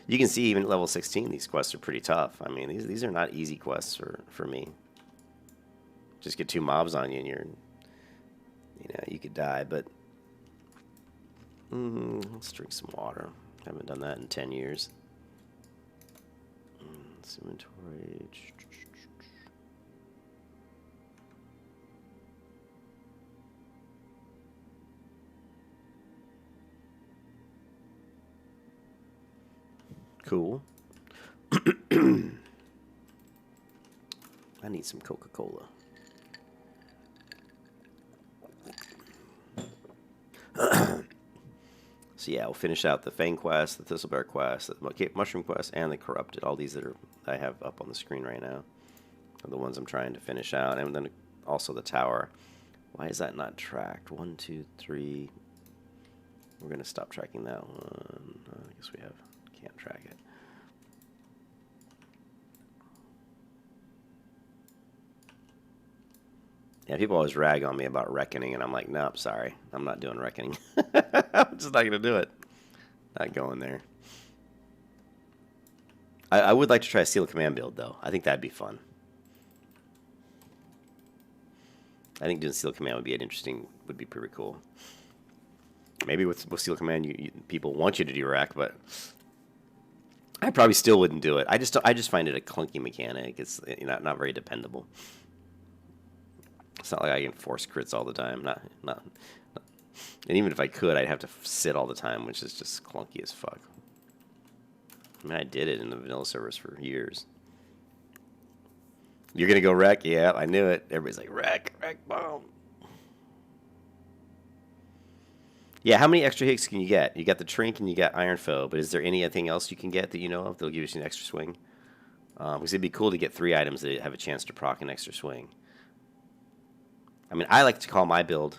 You can see even at level 16, these quests are pretty tough. I mean, these are not easy quests for me. Just get 2 mobs on you and you could die. But let's drink some water. Haven't done that in 10 years. Inventory. Cool. I need some Coca-Cola. So yeah, we'll finish out the Fang quest, the Thistlebear quest, the Mushroom quest, and the Corrupted. All these that I have up on the screen right now are the ones I'm trying to finish out. And then also the tower. Why is that not tracked? 1, 2, 3. We're going to stop tracking that one. I guess we can't track it. Yeah, people always rag on me about Reckoning, and I'm like, nope, sorry. I'm not doing Reckoning. I'm just not going to do it. Not going there. I would like to try a Seal Command build, though. I think that'd be fun. I think doing Seal Command would be pretty cool. Maybe with Seal Command, people want you to do Rack, but I probably still wouldn't do it. I just find it a clunky mechanic. It's not very dependable. It's not like I can force crits all the time. Not. And even if I could, I'd have to sit all the time, which is just clunky as fuck. I mean, I did it in the vanilla servers for years. You're gonna go wreck? Yeah, I knew it. Everybody's like, wreck, bomb. Yeah, how many extra hits can you get? You got the Trink and you got Iron Foe, but is there anything else you can get that you know of that'll give you an extra swing? Because it'd be cool to get 3 items that have a chance to proc an extra swing. I mean, I like to call my build.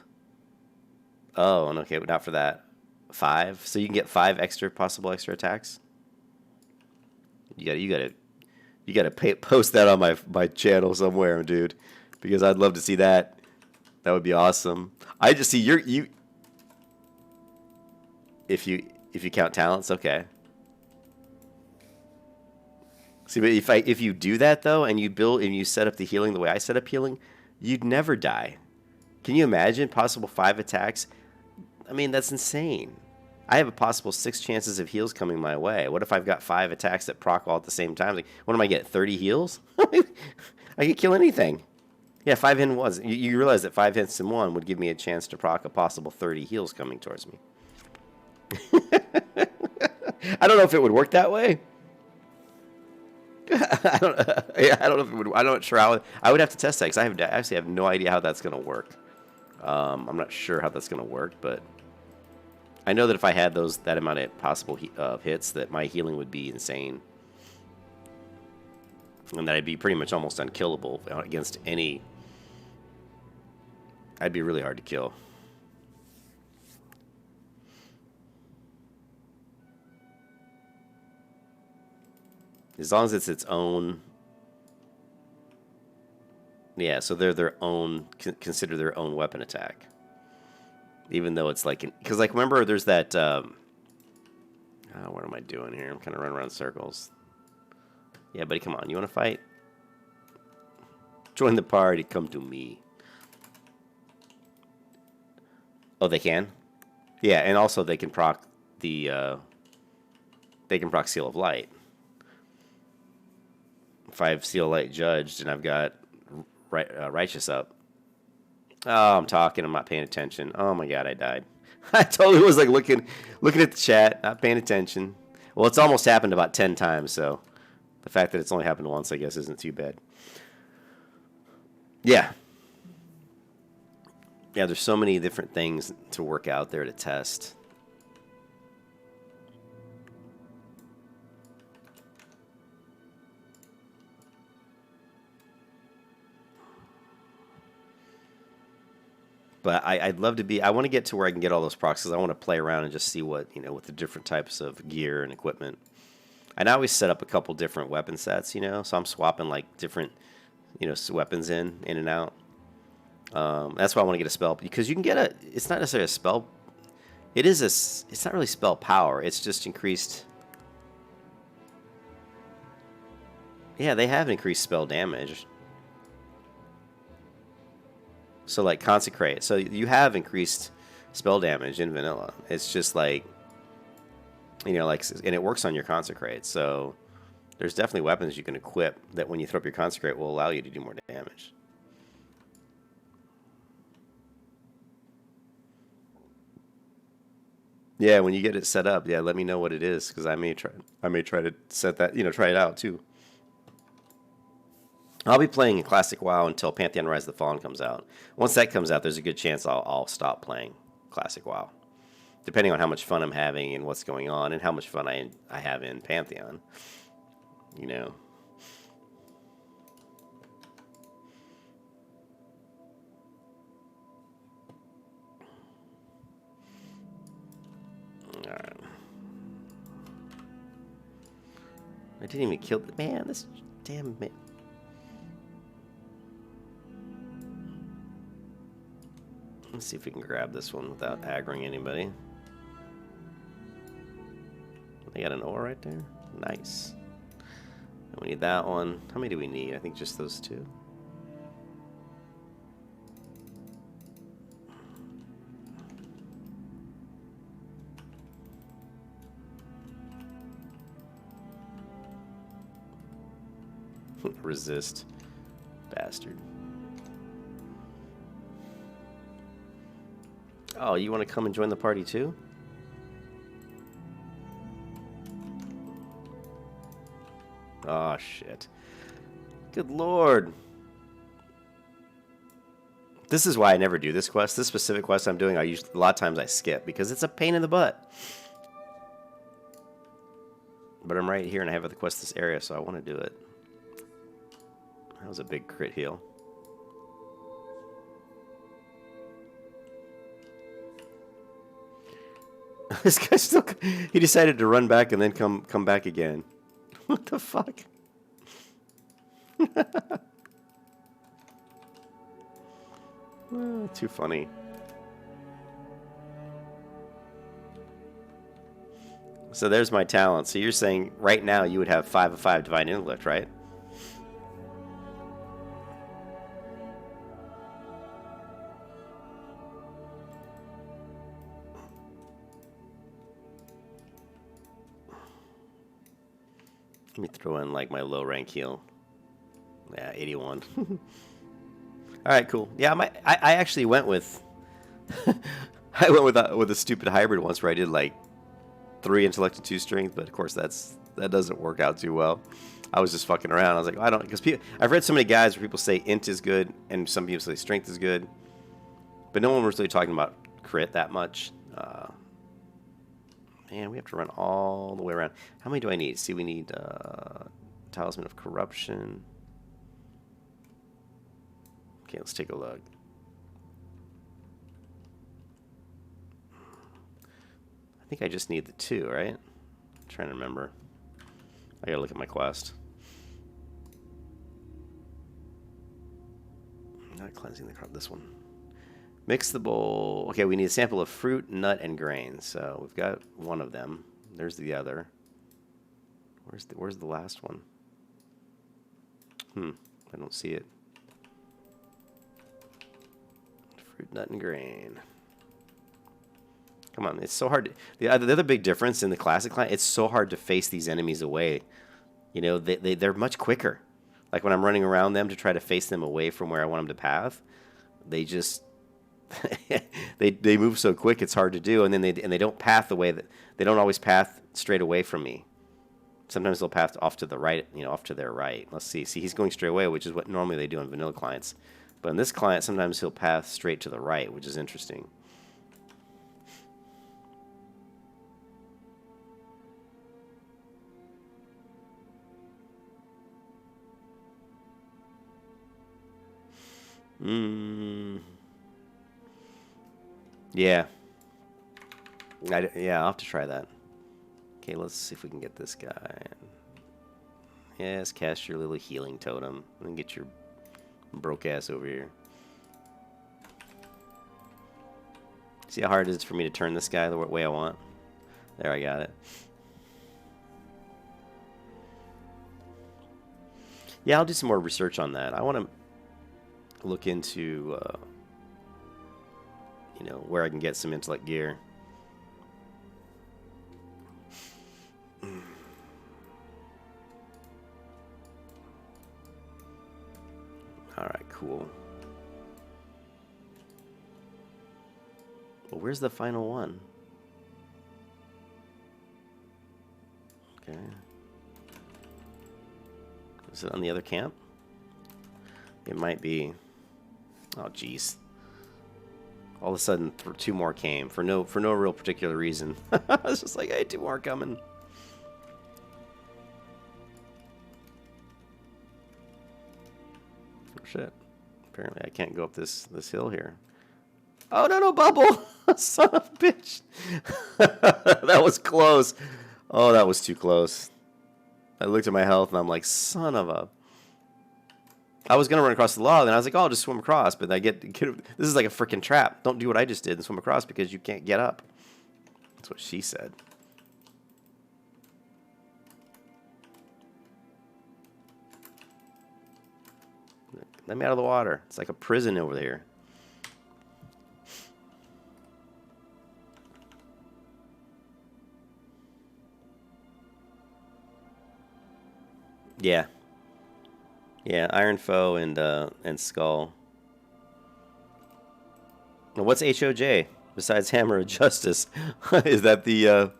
Oh, okay, but not for that. 5, so you can get 5 possible extra attacks. You gotta post that on my channel somewhere, dude, because I'd love to see that. That would be awesome. I just see you. If you count talents, okay. See, but if you do that though, and you set up the healing the way I set up healing, you'd never die. Can you imagine possible 5 attacks? I mean, that's insane. I have a possible 6 chances of heals coming my way. What if I've got 5 attacks that proc all at the same time? Like, what am I getting? 30 heals? I could kill anything. Yeah, 5 hit in ones. You realize that 5 hits in one would give me a chance to proc a possible 30 heals coming towards me. I don't know if it would work that way. I don't know if it would. I'm not sure how. I would have to test that because I actually have no idea how that's going to work. I'm not sure how that's going to work, but I know that if I had that amount of possible hits, that my healing would be insane. And that I'd be pretty much almost unkillable against any... I'd be really hard to kill. As long as it's its own... Yeah, so they're their own... Consider their own weapon attack. Even though it's like... Because, like, remember there's that... what am I doing here? I'm kind of running around in circles. Yeah, buddy, come on. You want to fight? Join the party. Come to me. Oh, they can? Yeah, and also they can proc the... they can proc Seal of Light. If I have Seal of Light judged and I've got Righteous up. Oh, I'm talking. I'm not paying attention. Oh, my God, I died. I totally was like looking at the chat, not paying attention. Well, it's almost happened about 10 times, so the fact that it's only happened once, I guess, isn't too bad. Yeah. Yeah, there's so many different things to work out there to test. But I'd love to be... I want to get to where I can get all those procs, because I want to play around and just see what, with the different types of gear and equipment. And I always set up a couple different weapon sets, so I'm swapping, like, different, weapons in and out. That's why I want to get a spell, because you can get a... It's not necessarily a spell... It's not really spell power. It's just increased... Yeah, they have increased spell damage. So, like, Consecrate. So, you have increased spell damage in vanilla. It's just, like, and it works on your Consecrate. So, there's definitely weapons you can equip that when you throw up your Consecrate will allow you to do more damage. Yeah, when you get it set up, yeah, let me know what it is, because I may try to set that, try it out, too. I'll be playing in Classic WoW until Pantheon Rise of the Fallen comes out. Once that comes out, there's a good chance I'll stop playing Classic WoW. Depending on how much fun I'm having and what's going on and how much fun I have in Pantheon. Alright. I didn't even kill... Man, this damn... Man. Let's see if we can grab this one without aggroing anybody. They got an ore right there. Nice. And we need that one. How many do we need? I think just those two. Resist. Bastard. Oh, you want to come and join the party too? Oh, shit. Good lord. This is why I never do this quest. This specific quest I'm doing, a lot of times I skip, because it's a pain in the butt. But I'm right here and I have the quest this area, so I want to do it. That was a big crit heal. This guy still... He decided to run back and then come back again. What the fuck? Too funny. So there's my talent. So you're saying right now you would have 5 of 5 Divine Intellect, right? Let me throw in like my low rank heal. Yeah, 81. All right, cool. Yeah, I actually went with I went with a stupid hybrid once where I did like 3 intellect and 2 strength, but of course that doesn't work out too well. I was just fucking around. I was like, I don't, because I've read so many guides where people say int is good and some people say strength is good, but no one was really talking about crit that much. Man, we have to run all the way around. How many do I need? See, we need Talisman of Corruption. Okay, let's take a look. I think I just need the 2, right? I'm trying to remember. I gotta look at my quest. Not cleansing the crop. This one. Mix the bowl. Okay, we need a sample of fruit, nut, and grain. So we've got one of them. There's the other. Where's the last one? I don't see it. Fruit, nut, and grain. Come on, it's so hard. The other big difference in the classic client, it's so hard to face these enemies away. You know, they're much quicker. Like when I'm running around them to try to face them away from where I want them to path, they just they move so quick it's hard to do, and then they don't path the way that they don't always path straight away from me. Sometimes they'll path off to the right, you know, off to their right. Let's see. See, he's going straight away, which is what normally they do on vanilla clients. But in this client, sometimes he'll path straight to the right, which is interesting. Yeah. Yeah, I'll have to try that. Okay, let's see if we can get this guy. Yes, cast your little healing totem and get your broke ass over here. See how hard it is for me to turn this guy the way I want? There, I got it. Yeah, I'll do some more research on that. I want to look into, you know, where I can get some intellect gear. Alright, cool. Well, where's the final one? Okay. Is it on the other camp? It might be. Oh, jeez. All of a sudden, 2 more came for no real particular reason. I was just like, hey, 2 more coming. Oh, shit. Apparently, I can't go up this hill here. Oh, no, bubble! Son of a bitch. That was close. Oh, that was too close. I looked at my health, and I'm like, son of a... I was going to run across the log, and I was like, oh, I'll just swim across. But I get this is like a freaking trap. Don't do what I just did and swim across because you can't get up. That's what she said. Let me out of the water. It's like a prison over there. Yeah. Yeah, Iron Foe and Skull. Now, what's HOJ besides Hammer of Justice? Is that the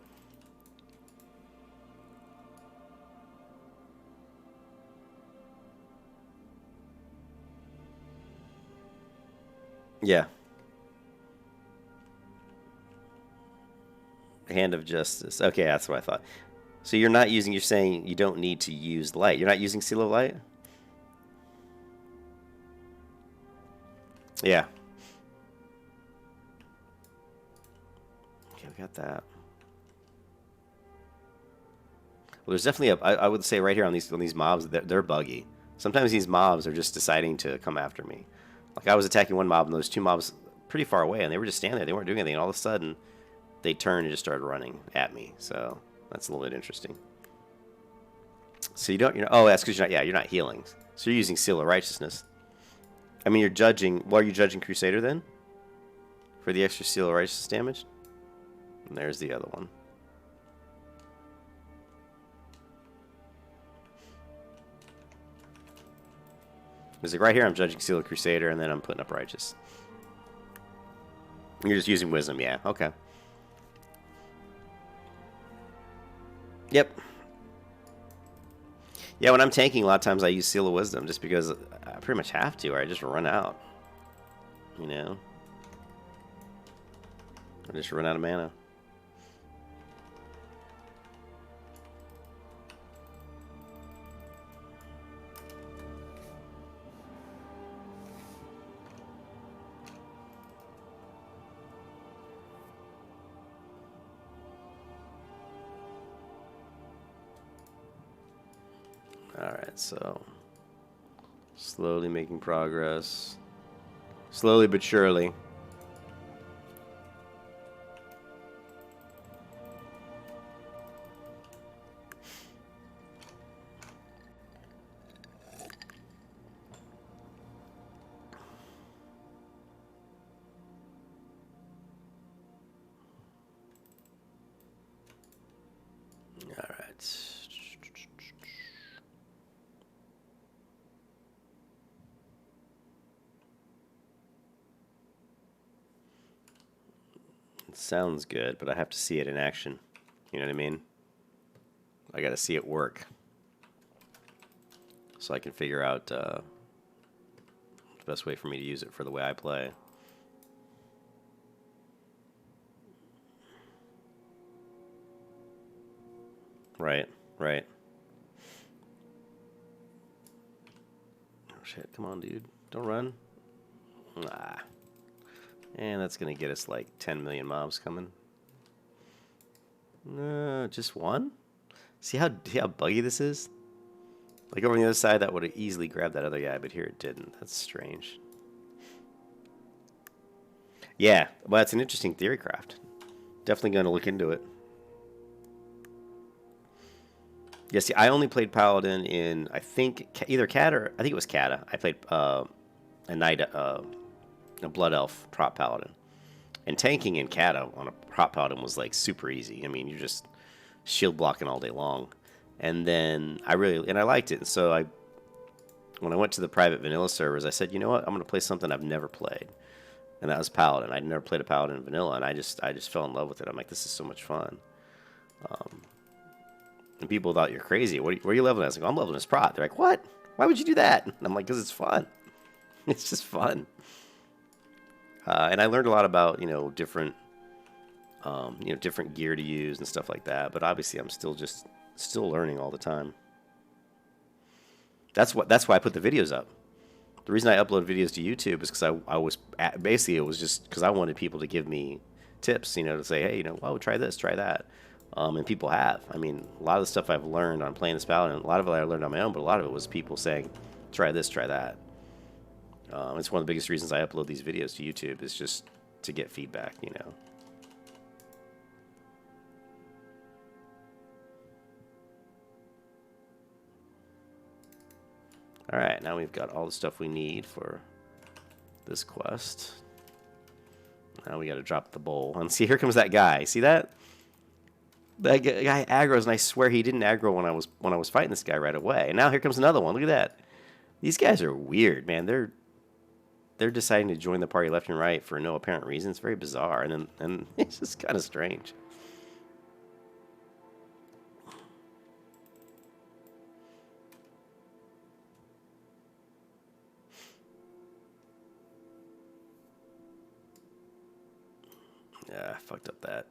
Yeah. Hand of Justice. Okay, that's what I thought. So you're not using, you're saying you don't need to use light. You're not using Seal of Light? Yeah. Okay, we got that. Well, there's definitely I would say right here on these mobs, they're buggy. Sometimes these mobs are just deciding to come after me. Like I was attacking one mob and those 2 mobs pretty far away, and they were just standing there. They weren't doing anything. And all of a sudden, they turned and just started running at me. So that's a little bit interesting. So oh, that's because you're not healing. So you're using Seal of Righteousness. I mean, you're judging. Well, are you judging Crusader then? For the extra Seal of Righteousness damage? And there's the other one. It's like right here I'm judging Seal of Crusader, and then I'm putting up Righteous. You're just using Wisdom, yeah. Okay. Yep. Yeah, when I'm tanking, a lot of times I use Seal of Wisdom just because I pretty much have to, or I just run out. You know? I just run out of mana. Alright, so slowly making progress. Slowly but surely. Alright. It sounds good, but I have to see it in action. You know what I mean? I gotta see it work. So I can figure out the best way for me to use it for the way I play. Right, right. Oh shit, come on, dude. Don't run. Ah. And that's gonna get us like 10 million mobs coming. Just one? See how buggy this is? Like over on the other side, that would have easily grabbed that other guy, but here it didn't. That's strange. Yeah, well, that's an interesting theory craft. Definitely going to look into it. Yeah, see, I only played Paladin in, I think, either Cata or, I think it was Cata. I played a Knight, a Blood Elf prop Paladin. And tanking in Cata on a prop Paladin was, like, super easy. I mean, you're just shield blocking all day long. And then I liked it. And so when I went to the private vanilla servers, I said, you know what, I'm going to play something I've never played. And that was Paladin. I'd never played a Paladin in vanilla, and I just fell in love with it. I'm like, this is so much fun. And people thought you're crazy. Where are you leveling? I was like, I'm leveling as prot. They're like, what? Why would you do that? And I'm like, because it's fun. It's just fun. And I learned a lot about different different gear to use and stuff like that. But obviously, I'm still learning all the time. That's why I put the videos up. The reason I upload videos to YouTube is because I was basically, it was just because I wanted people to give me tips, to say, hey, well, try this, try that. And people have. I mean, a lot of the stuff I've learned on playing this Paladin, a lot of it I learned on my own, but a lot of it was people saying, try this, try that. It's one of the biggest reasons I upload these videos to YouTube is just to get feedback, Alright, now we've got all the stuff we need for this quest. Now we gotta drop the bowl. And see, here comes that guy. See that? That guy aggroes, and I swear he didn't aggro when I was fighting this guy right away. And now here comes another one. Look at that. These guys are weird, man. They're deciding to join the party left and right for no apparent reason. It's very bizarre, and it's just kind of strange. Yeah, I fucked up that.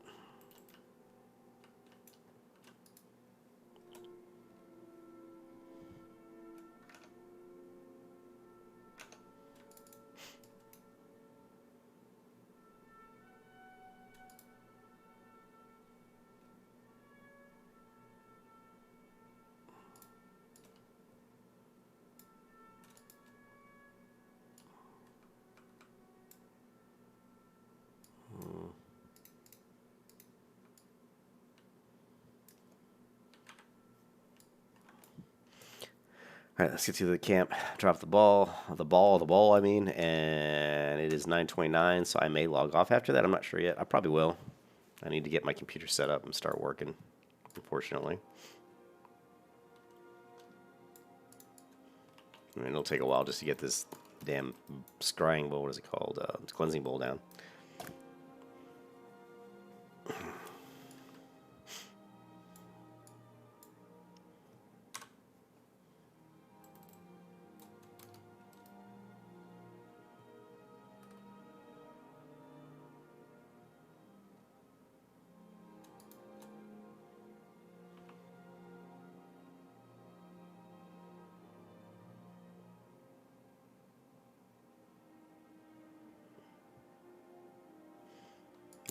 All right, let's get to the camp. Drop the ball, I mean, and it is 9:29, so I may log off after that. I'm not sure yet. I probably will. I need to get my computer set up and start working, unfortunately. I mean, it'll take a while just to get this damn scrying bowl, what is it called? Cleansing bowl down.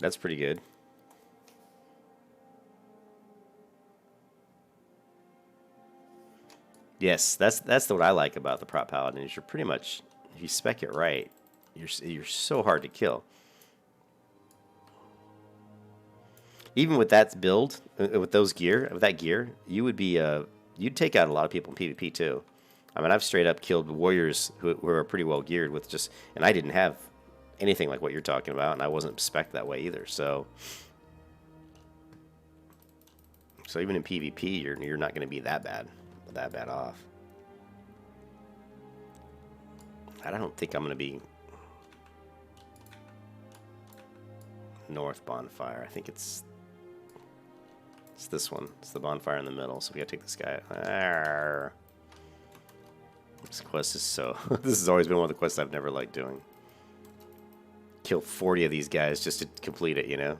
That's pretty good. Yes, that's what I like about the prop paladin is you're pretty much, if you spec it right, you're so hard to kill. Even with that build, with that gear, you would be you'd take out a lot of people in PvP too. I mean, I've straight up killed warriors who are pretty well geared with just, and I didn't have anything like what you're talking about, and I wasn't spec'd that way either. So even in PvP, you're not going to be that bad off. I don't think I'm going to be north bonfire. I think it's this one. It's the bonfire in the middle. So we got to take this guy. Arrgh. This quest is so... this has always been one of the quests I've never liked doing. Kill 40 of these guys just to complete it, you know?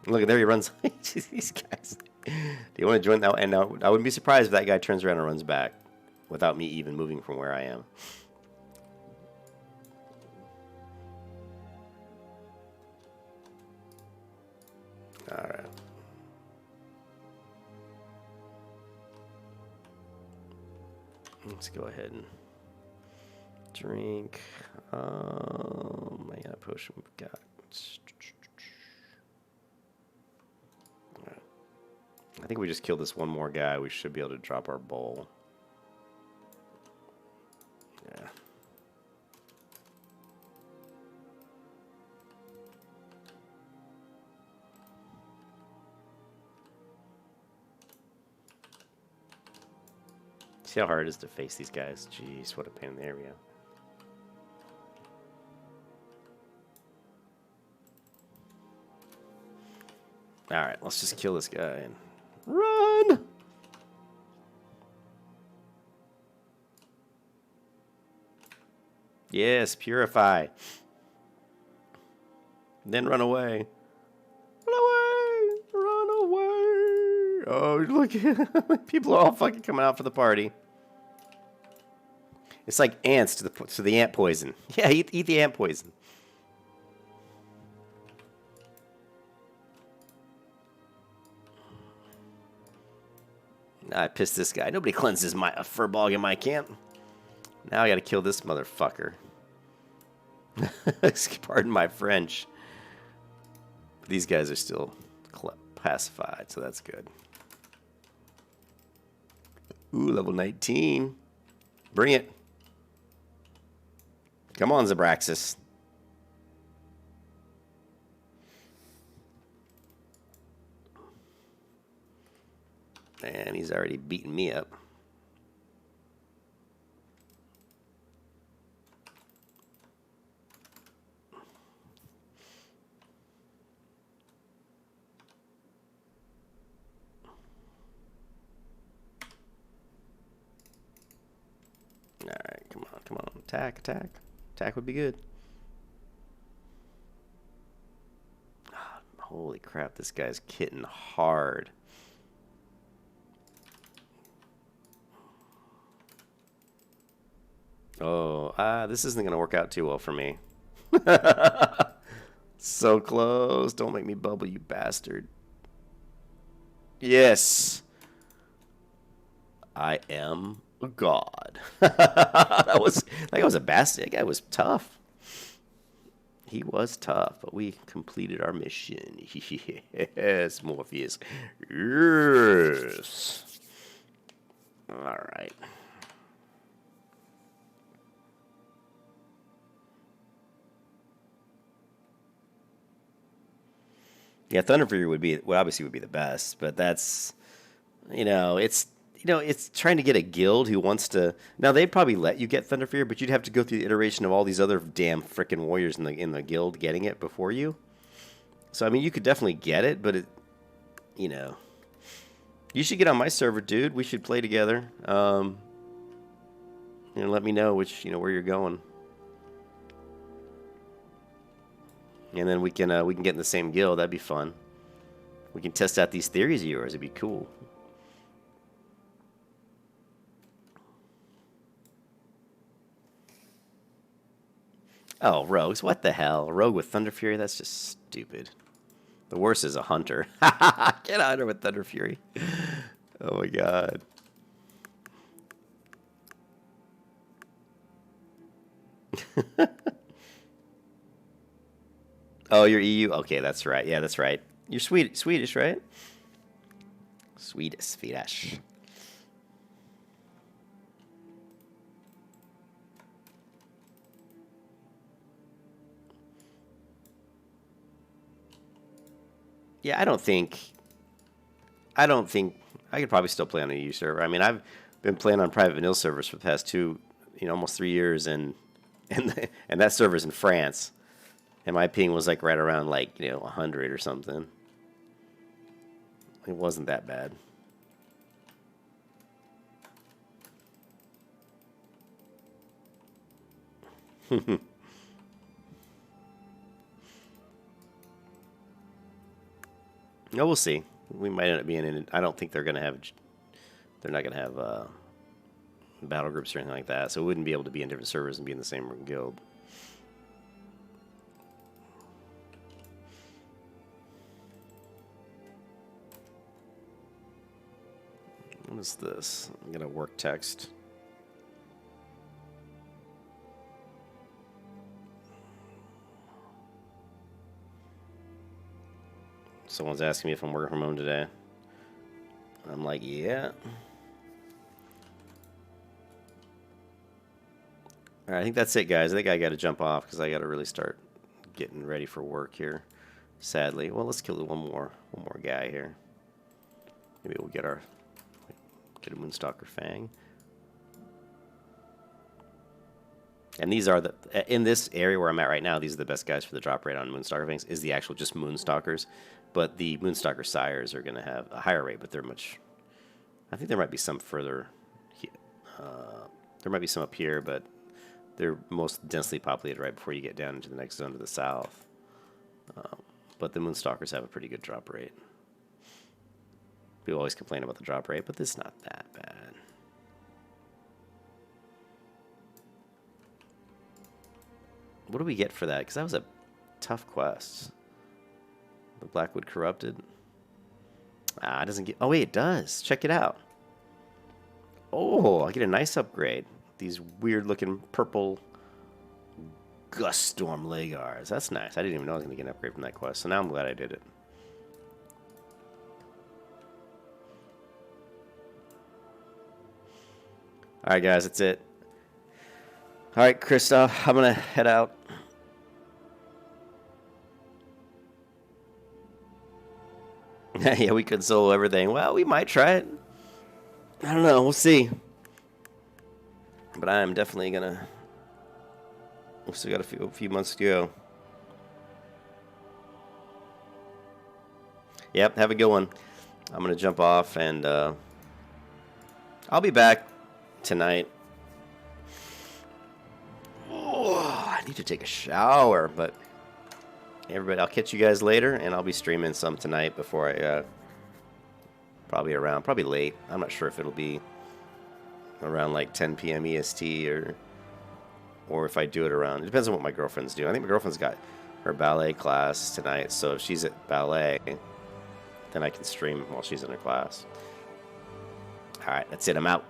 Look, there he runs. These guys. Do you want to join now? And now, I wouldn't be surprised if that guy turns around and runs back without me even moving from where I am. Alright. Let's go ahead and drink. I got a potion we've got. Right. I think we just killed this one more guy. We should be able to drop our bowl. Yeah. See how hard it is to face these guys? Jeez, what a pain in the area. Alright, let's just kill this guy and run! Yes, purify. Then run away. Run away! Run away! Oh, look, people are all fucking coming out for the party. It's like ants to the ant poison. Yeah, eat the ant poison. I pissed this guy. Nobody cleanses a furball in my camp. Now I gotta kill this motherfucker. Pardon my French. These guys are still pacified, so that's good. Ooh, level 19. Bring it. Come on, Zabraxis. And he's already beaten me up. Alright, come on, come on. Attack, attack. Attack would be good. Oh, holy crap, this guy's hitting hard. Oh, this isn't going to work out too well for me. So close. Don't make me bubble, you bastard. Yes. I am a god. that guy was a bastard. That guy was tough. He was tough, but we completed our mission. Yes, Morpheus. Yes. All right. Yeah, Thunder Fury would obviously be the best, but that's, it's trying to get a guild who wants to. Now they'd probably let you get Thunder Fury, but you'd have to go through the iteration of all these other damn frickin' warriors in the guild getting it before you. So I mean, you could definitely get it, but you should get on my server, dude. We should play together. Let me know where you're going. And then we can get in the same guild. That'd be fun. We can test out these theories of yours. It'd be cool. Oh, rogues. What the hell? Rogue with Thunder Fury? That's just stupid. The worst is a hunter. Get a hunter with Thunder Fury. Oh my god. Oh, you're EU? Okay, that's right. Yeah, that's right. You're Swedish, right? Swedish. Yeah, I don't think I could probably still play on a EU server. I mean, I've been playing on private vanilla servers for the past almost 3 years, and and that server's in France, and my ping was like right around 100 or something. It wasn't that bad. No, we'll see. We might end up being in. I don't think they're gonna have. They're not gonna have battle groups or anything like that, so we wouldn't be able to be in different servers and be in the same guild. What is this? I'm gonna work text. Someone's asking me if I'm working from home today. I'm like, yeah. All right, I think that's it, guys. I think I got to jump off because I got to really start getting ready for work here. Sadly, well, let's kill one more guy here. Maybe we'll get a Moonstalker Fang. And these are in this area where I'm at right now, these are the best guys for the drop rate on Moonstalker Fangs, is the actual just Moonstalkers. But the Moonstalker Sires are going to have a higher rate, but they're much... I think there might be some further... there might be some up here, but they're most densely populated right before you get down into the next zone to the south. But the Moonstalkers have a pretty good drop rate. People always complain about the drop rate, but it's not that bad. What do we get for that? Because that was a tough quest. The Blackwood Corrupted. It doesn't get... Oh, wait, it does. Check it out. Oh, I get a nice upgrade. These weird-looking purple Gust Storm Legars. That's nice. I didn't even know I was going to get an upgrade from that quest, so now I'm glad I did it. All right, guys, that's it. All right, Christoph, I'm going to head out. Yeah, we could solo everything. Well, we might try it. I don't know. We'll see. But I am definitely going to... We've still got a few months to go. Yep, have a good one. I'm going to jump off, and I'll be back tonight. Oh, I need to take a shower, but everybody, I'll catch you guys later, and I'll be streaming some tonight before I probably late. I'm not sure if it'll be around like 10 p.m. EST or if I do it around. It depends on what my girlfriend's doing. I think my girlfriend's got her ballet class tonight, so if she's at ballet, then I can stream while she's in her class. All right, that's it. I'm out.